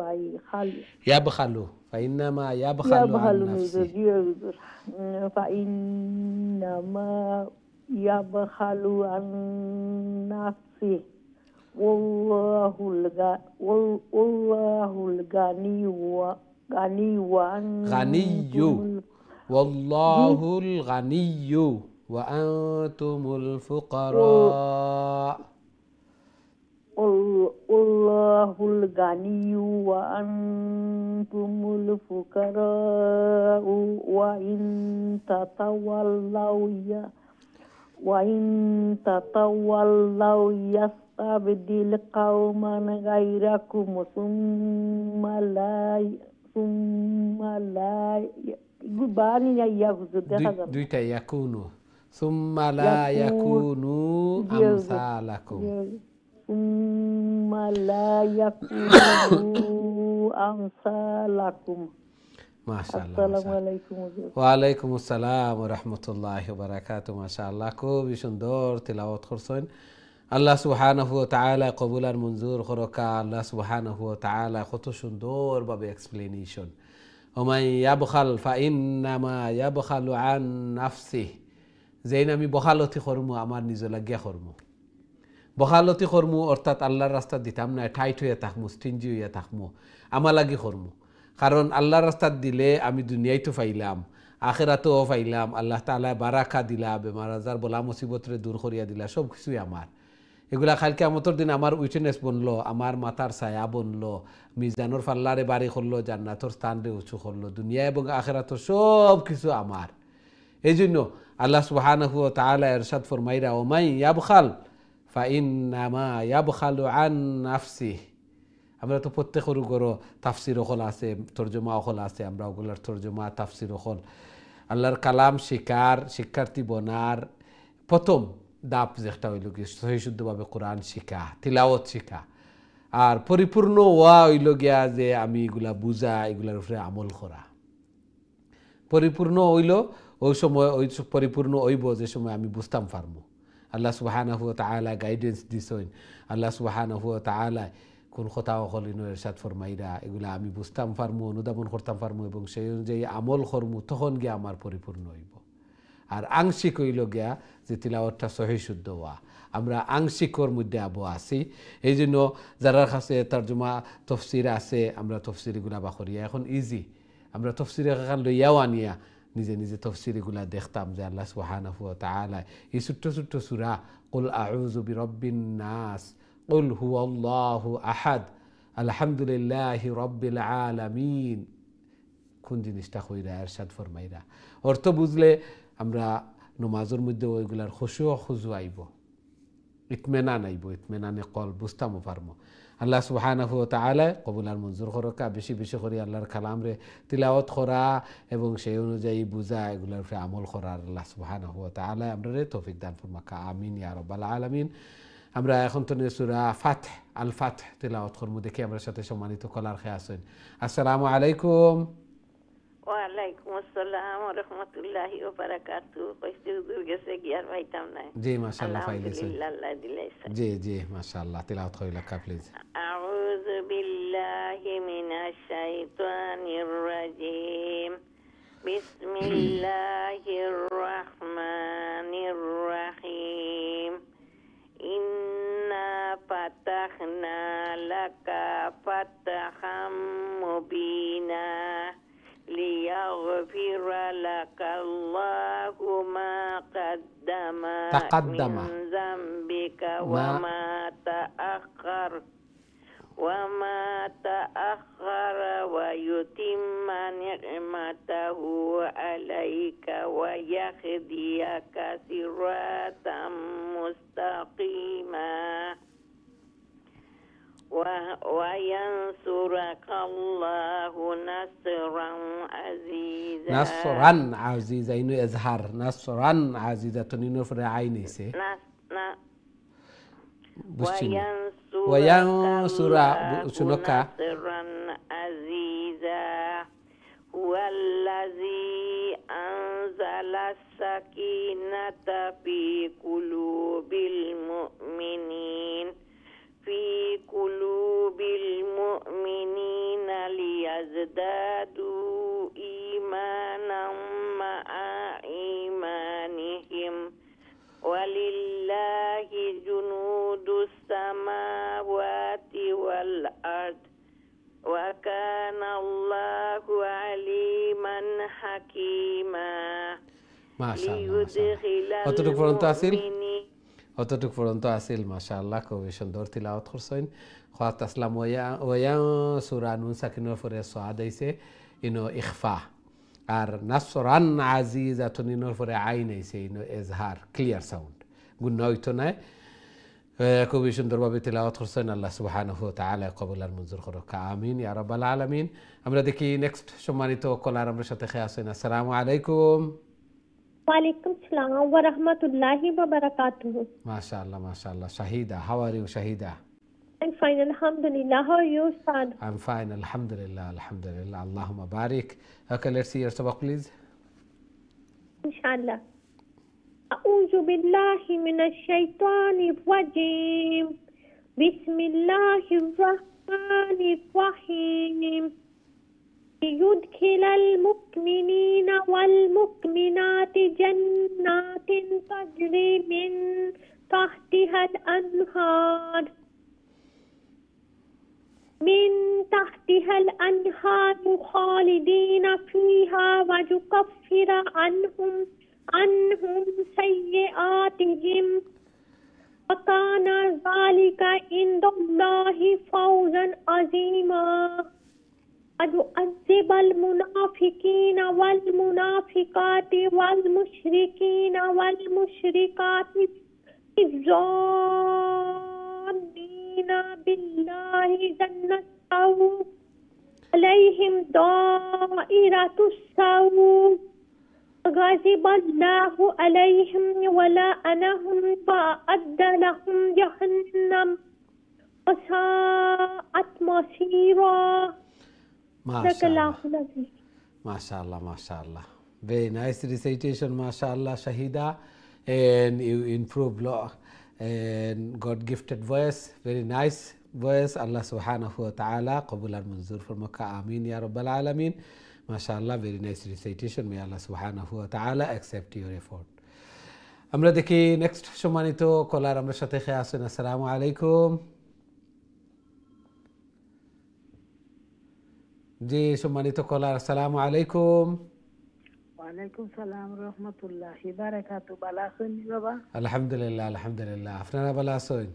يبخل عن نفسه والله الغني والله الغني وأنتم الفقراء والله الغني وأنتم الفقراء وإن تتولوا يستبدل قوما غيركم ثم لا দুইটা ইয়াকুনু ثم لا يكونوا أمثالكم ثم لا يكونوا أمثالكم মাশাআল্লাহ ওয়ালাইকুম আসসালাম ওয়া রাহমাতুল্লাহি ওয়া বারাকাতুহু মাশাআল্লাহ খুবই সুন্দর তিলাওয়াত করছেন আল্লাহ সুবহানাহু ওয়া তাআলা কবুল আর মঞ্জুর করুকা আল্লাহ সুবহানাহু ওয়া তাআলা কত সুন্দর ভাবে এক্সপ্লেনেশন ওমাই ইয়াবখাল ফাইন্নামা ইয়াবখালু আন নাফসিহি যেন আমি বখালতি করমু আমার নিজ লাগিয়া করমু বখালতি করমু অর্থাৎ আল্লাহর রাস্তা দিতাম না টাইট হইয়া থাকমু স্টিঞ্জি হইয়া থাকমু আমার লাগি করমু কারণ আল্লাহর রাস্তা দিলে আমি দুনিয়ায় তো পাইলাম আখেরাতেও পাইলাম, আল্লাহ তাআলা বারাকা দিলা, বেমার আজার বলা মুসিবতরে দূর করিয়া দিলা, সব কিছুই আমার। এগুলা খাল কিয়ামতের দিন আমার উইটনেস বনলো, আমার মাথার ছায়া বনলো, মিজানুর ফাল্লারে বাড়ি করলো, জান্নাতর স্থান রে উঁচু করলো, দুনিয়া এবং আখেরাতের সব কিছু আমার। এই জন্য আল্লাহ সুবহানাহু ওয়া তাআলা ইরশাদ ফরমাইরা, ওমাই ইয়াবখাল ফাইন্নামা ইয়াবখালু আন নাফসিহি। আমরা তো প্রত্যেকের গরো তাফসির অকল আছে, তর্জমা অকল আছে, আমরা ওগুলার তর্জমা তাফসির অকল আল্লাহর কালাম শিক্ষার্থী বনার প্রথম দাপ যেটা হইল কি সহিশুদ্ধভাবে কোরআন শিখা, তিলাওয়াত শিখা, আর পরিপূর্ণ ওয়া হইল গিয়া যে আমি এগুলা বুঝা, এগুলার উপরে আমল করা। পরিপূর্ণ হইল ওই সময়, ওই পরিপূর্ণ হইব যে সময় আমি বুঝতাম পারবো। আল্লাহ সুবহানাহু ওয়া তাআলা গাইডেন্স দিছেন, আল্লাহ সুবহানাহু ওয়া তাআলা কোন কথা অকলিন ইরশাদ ফরমাইরা, এগুলা আমি বুঝতাম পারমু, অনুধাবন করতাম পারমু এবং সেই অনুযায়ী আমল করমু, তখন গিয়া আমার পরিপূর্ণ হইব। আর আংশিক হইল গিয়া যে তিলাওয়াতটা সহি শুদ্ধ হওয়া, আমরা আংশিকর মধ্যে আছি। এই জন্য যারা কাছে তর্জমা তফসির আছে, আমরা তফসির এগুলা বা করিয়া এখন ইজি, আমরা তফসির এখান লইয়াও আনিয়া নিজে নিজে তফসির এগুলা দেখতাম যে আল্লাহ সুবহানাহু ওয়া তাআলা এই ছোট্ট ছোট্ট সূরা, কুল আউযু বিরাব্বিন নাস, কুল হুয়াল্লাহু আহাদ, আলহামদুলিল্লাহি রাব্বিল আলামিন, কোন জিনিসটা কইরা ইরশাদ ফরমাইরা। অর্থ বুঝলে আমরা নমাজের মধ্যে ওইগুলার খুশু খুজু আইব, ইতমেনান আইব, ইতমেনানে কল বুঝতামও পারবো। আল্লাহ সুবহানাহু ওয়া তাআলা কবুল আর মঞ্জুর করকা, বেশি বেশি করে আল্লাহর কালামরে তিলাওয়াত করা এবং সেই অনুযায়ী বুঝা, এগুলার উপরে আমল করার আল্লাহ সুবহানাহু ওয়া তাআলা আমরারে তৌফিক দান ফরমাকা, আমিন ইয়া রাব্বাল আলামিন। আমরা এখন তো সূরা ফাতহ, আল ফাতহ তিলাওয়াত করব, দেখি আমার সাথে সম্মানিত কলার খেয়ে আছেন। আসসালামু আলাইকুম। ওয়ালাইকুম আসসালাম ওয়া রাহমাতুল্লাহি ওয়া বারাকাতুহু। কইতে হুজুর গেছে কি আর পাইতাম না। জি মাশাআল্লাহ পাইলেছেন। আলহামদুলিল্লাহ, আল্লাহ দিলাইছে। জি জি মাশাআল্লাহ, তিলাওয়াত কইলা কা প্লিজ। আউযু বিল্লাহি মিনাশ শাইতানির রাজীম। বিসমিল্লাহির রাহমানির রাহিম। ইন্না ফাতাহনা লাকা ফাতহাম মুবিনা ليغفر لك الله ما قدم من ذنبك وما تأخر ويتم نعمته عليك ويهديك صراطا مستقيما وينصرك الله نصرا عزيزا. نصرا عزيزا إنه إظهار نصرا عزيزا تنينو في عينيسي وينصر شنوكا نصرا عزيزا. هو الذي أنزل السكينة في قلوب المؤمنين ليزدادوا إيمانا مع إيمانهم ولله جنود السماوات والأرض وكان الله عليما حكيما. ما شاء الله অতটুকু পর্যন্ত আসিল মাশাআল্লাহ, খুবই সুন্দর তিলাওয়াত করছেন। খাত আসলাম ওয়া সূরা নুন সাকিনের পরে সাদ আইছে ইনো ইখফা, আর নাসরান আজিজাতুন ইনোর পরে আইন আইছে ইনো ইজহার, ক্লিয়ার সাউন্ড, গুণ হইতো না। খুবই সুন্দরভাবে তিলাওয়াত করছেন। আল্লাহ সুবহানাহু ওয়া তাআলা কবুল আর মঞ্জুর করুক, আমিন ইয়া রাব্বাল আলামিন। আমরা দেখি নেক্সট সম্মানিত কলার আমাদের সাথে খেয়ে আছেন। আসসালামু আলাইকুম। ওয়ালাইকুম আসসালাম ওয়া রাহমাতুল্লাহি ওয়া বারাকাতুহু। মাশাআল্লাহ মাশাআল্লাহ। Shahida, how are you Shahida? I'm fine, alhamdulillah. How are you, Ustad? I'm fine, alhamdulillah, alhamdulillah. Allahumma barik. Okay, let's see your sabaq please. Inshallah. A'udhu billahi minash shaitanir rajim. Bismillahir rahmanir rahim. ليدخل المؤمنين والمؤمنات جنات تجري من تحتها الأنهار من تحتها الأنهار خالدين فيها ويكفر عنهم سيئاتهم وكان ذلك عند الله فوزا عظيما ويعذب المنافقين والمنافقات والمشركين والمشركات الظانين بالله ظن عليهم دائرة السوء غضب الله عليهم ولعنهم وأعد لهم جهنم وساءت مصيرا. MashaAllah, MashaAllah. Very nice recitation, MashaAllah, Shahida. And you improved and God gifted voice, very nice voice. Allah subhanahu wa ta'ala qabulan manzur farmaka, Ameen ya Rabbal Alameen. MashaAllah, very nice recitation. May Allah subhanahu wa ta'ala accept your effort. আমরা দেখি নেক্সট সম্মানিত কলার আমরা সাথে খেয়ে আসেন। আসসালামু আলাইকুম। জি সম্মানিত কলার, আসসালামু আলাইকুম। ওয়ালাইকুম সালাম রহমতুল্লাহি বারাকাতু। ভালো আছেন বাবা? আলহামদুলিল্লাহ, আলহামদুলিল্লাহ। আপনারা ভালো আছেন?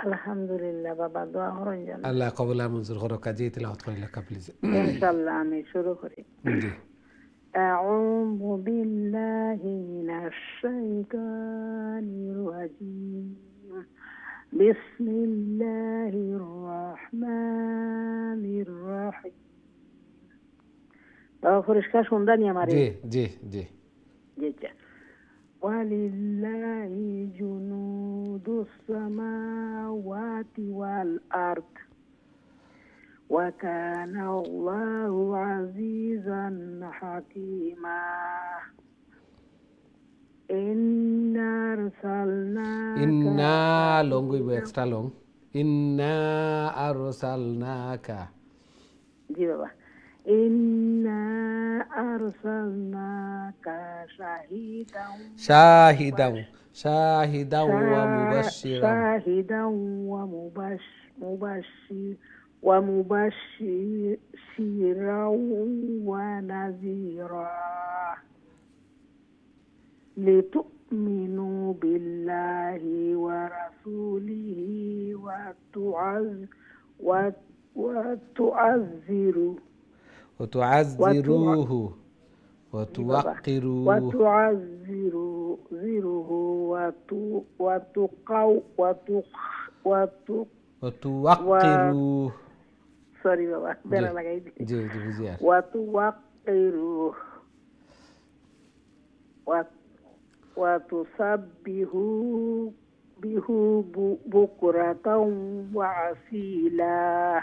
আলহামদুলিল্লাহ বাবা, দোয়া করেন যেন আল্লাহ কবুল আর মঞ্জুর করুক। কাজী তিলাওয়াত করেন লেখা প্লিজ। ইনশাআল্লাহ আমি শুরু করি। জি। أعوذ بالله من الشيطان الرجيم بسم الله الرحمن الرحيم. পরিষ্কার শুনদানি আমারে? জি জি জি জি। ولله جنود السماوات والأرض وكان الله عزيزا حكيما. إنا long we extra long. إنا أرسلناك. جي بابا. إنا أرسلناك شاهدا ومبشرا ونذيرا لتؤمنوا بالله ورسوله وتعزروه وتوقروه sorry baba bela lagai di ji buziar وتوقروه وتسبحوه بكرة وأصيلا.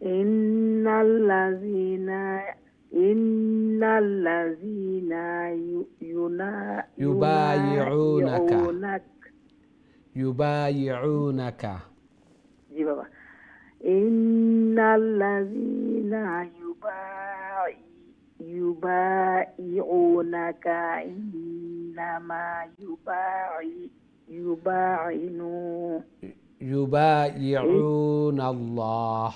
إن الذين يبايعونك جي بابا. إن الذين يبايعونك إنما يبايعون الله.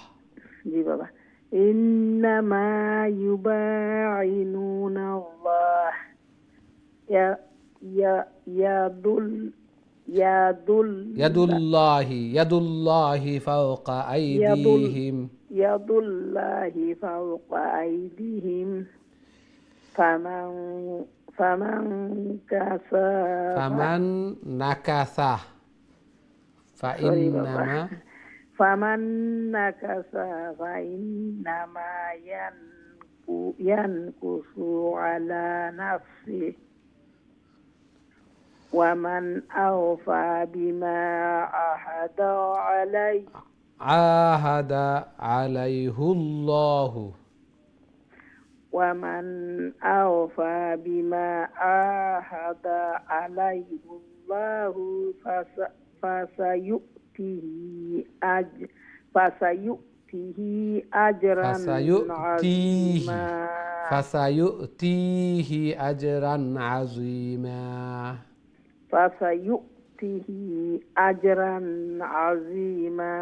جي بابا. إنما يبايعون الله يد الله فوق أيديهم. يد الله فوق أيديهم فمن نكث فإنما ينكث على نفسه ومن أوفى بما عاهد عليه الله. ومن أوفى بما عاهد عليه الله فسيؤتيه أجرا عظيما. يؤتيه أجرا عظيما.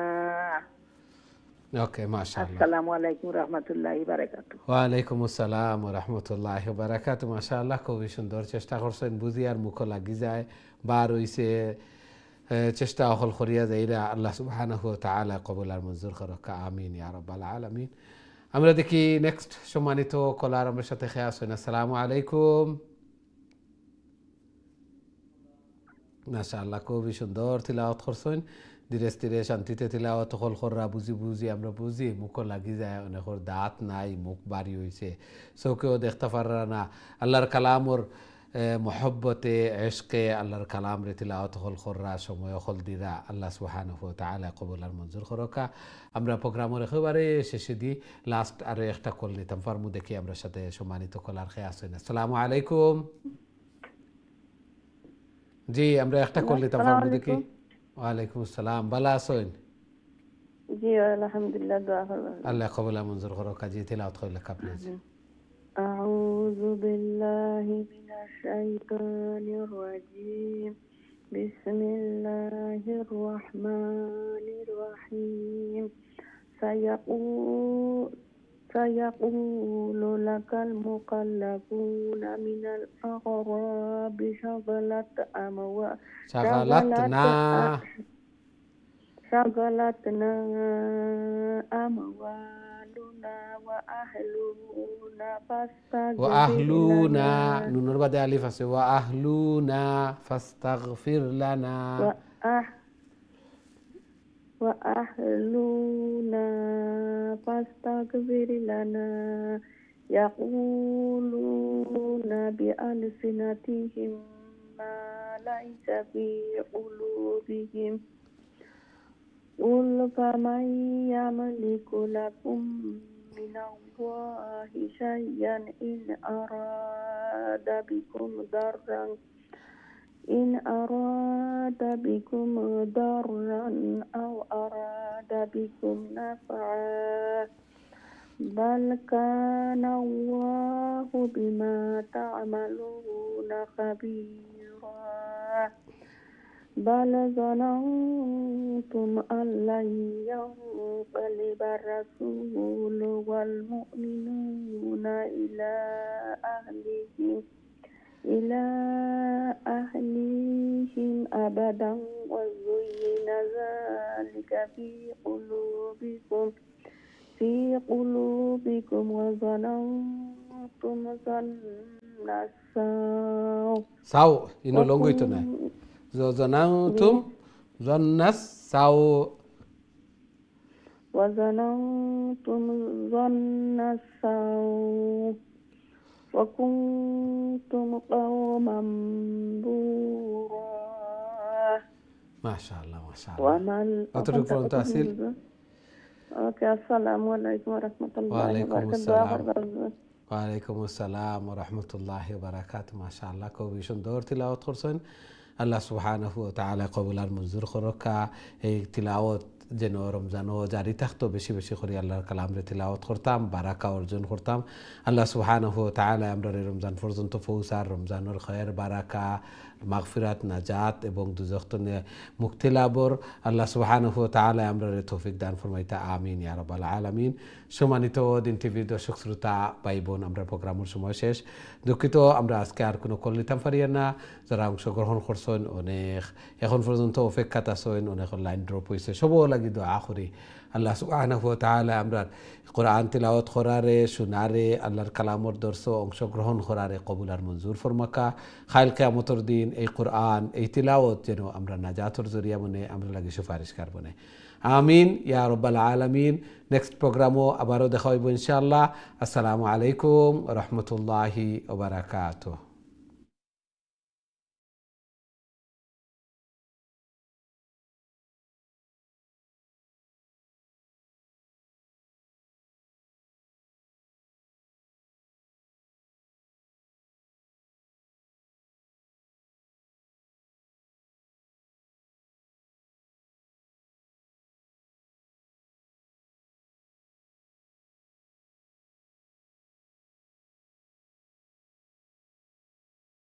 ওকে মাশাআল্লাহ। আসসালামু আলাইকুম রহমতুল্লাহি বারাকাতুহু। ওয়ালাইকুম আসসালাম রহমতুল্লাহ বারাকাতু। মাশাআল্লাহ, খুবই সুন্দর চেষ্টা করছেন, বুঝি আর মুখ লাগি যায় বার হইছে চেষ্টা অকল করিয়া যাইরা আল্লাহ সুবহানাহু ওয়া তাআলা কবুল আর মঞ্জুর করুক, আমিন ইয়া রাব্বাল আলামিন। আমরা দেখি নেক্সট সম্মানিত কলার আমার সাথে খেয়া আছেন। আসসালামু আলাইকুম। মাশাআল্লাহ, খুবই সুন্দর তিলাওয়াত করছেন, ধীরে ধীরে শান্তিতে তিলাওয়াত হল কররা বুঝি বুঝি আমরা বুঝি মুখ লাগি যায়, অনেকর দাঁত নাই, মুখ বাড়ি হয়েছে, চৌকেও দেখতে পারা না। আল্লাহর কালামর মহব্বতে এশকে আল্লাহর কালাম রে তিলাওয়াত হল কররা সময় হল দিরা আল্লাহ সুবহানাহু ওয়া তাআলা কবুল আর মঞ্জুর করকা। আমরা প্রোগ্রামের একেবারে শেষে দিই, লাস্ট আরো একটা কল নিতাম ফার্মু দেখি আমরা সাথে সম্মানিত কলার খেয়ে আসেন। আসসালামু আলাইকুম। জি, আমরা একটা কল নিতাম ফার্মু দেখি। ওয়ালাইকুম আসসালাম, ভালো আছেন? জি আলহামদুলিল্লাহ, দোয়া করবেন। আল্লাহ কবুল আর মঞ্জুর করকা। জি তিলাওয়াত করলে প্লিজ। أعوذ بالله من الشيطان الرجيم. بسم الله الرحمن الرحيم. سيقول لك المخلفون من الأعراب شغلتنا أموالنا وأهلنا نونر بعد ألف আছে وأهلنا فاستغفر لنا وأهلنا فاستغفر لنا يقولون بألسنتهم ما ليس في قلوبهم قل فمن يملك لكم من الله شيئا إن أراد بكم ضرا أو أراد بكم نفعا بل كان الله بما تعملون خبيرا بل ظننتم أن لن ينقلب الرسول والمؤمنون إلى أهليهم أبدا وزين ذلك في قلوبكم وظننتم ظن السوء إنه لونغيتنا وظننتم ظن السوء وكنتم قوما بورا. ما شاء الله ما شاء الله. أترك فرن تحصيل. اوكي، السلام عليكم ورحمة الله وبركاته. ওয়ালাইকুম আসসালাম ওয়া রাহমাতুল্লাহি ওয়া বারাকাতুহু। মাশাআল্লাহ, খুবই সুন্দর তিলাওয়াত করছেন। আল্লাহ সুবহানাহু ওয়া তাআলা কবুল আর মঞ্জুর করকা। এই তিলাওয়াত যেন রমজানও জারি থাকতো, বেশি বেশি করে আল্লাহর কালামরে তিলাওয়াত করতাম, বারাকা অর্জন করতাম। আল্লাহ সুবহানাহু ওয়া তাআলা আমরা রমজান পর্যন্ত পৌঁছার রমজানের খয়ের বারাকা মাগফিরাত নাজাত এবং দুজখ থেকে মুক্তি লাভর আল্লাহ সুবহানাহু ওয়া তাআলা আমরা তৌফিক দান ফরমাইতা, আমিন ইয়া রাব্বাল আলামিন। সম্মানিত দিন টিভির দর্শক শ্রোতা ভাই বোন, আমরা প্রোগ্রামের সময় শেষ, দুঃখিত আমরা আজকে আর কোনো কল নিতাম পারি না। যারা অংশগ্রহণ করছেন অনেক, এখন পর্যন্ত অপেক্ষাত আছেন, অনেক লাইন ড্রপ হয়েছে, সবও লাগি দোয়া করি আল্লাহ সুবহানাহু ওয়া তাআলা আমরা কোরআন তিলাওয়াত করারে শুনারে আল্লাহর কালামর দর্শ অংশগ্রহণ করারে কবুল আর মঞ্জুর ফরমাকা। খাইল কিয়ামতের দিন এই কোরআন এই তিলাওয়াত যেন আমরা নাজাতর জরিয়া বনে, আমরা লাগি সুপারিশকার বনে, আমিন ইয়া রাব্বাল আলামিন। নেক্সট প্রোগ্রামও আবারও দেখা হইব ইনশাআল্লাহ। আসসালামু আলাইকুম ওয়া রাহমাতুল্লাহি ওয়া বারাকাতুহু।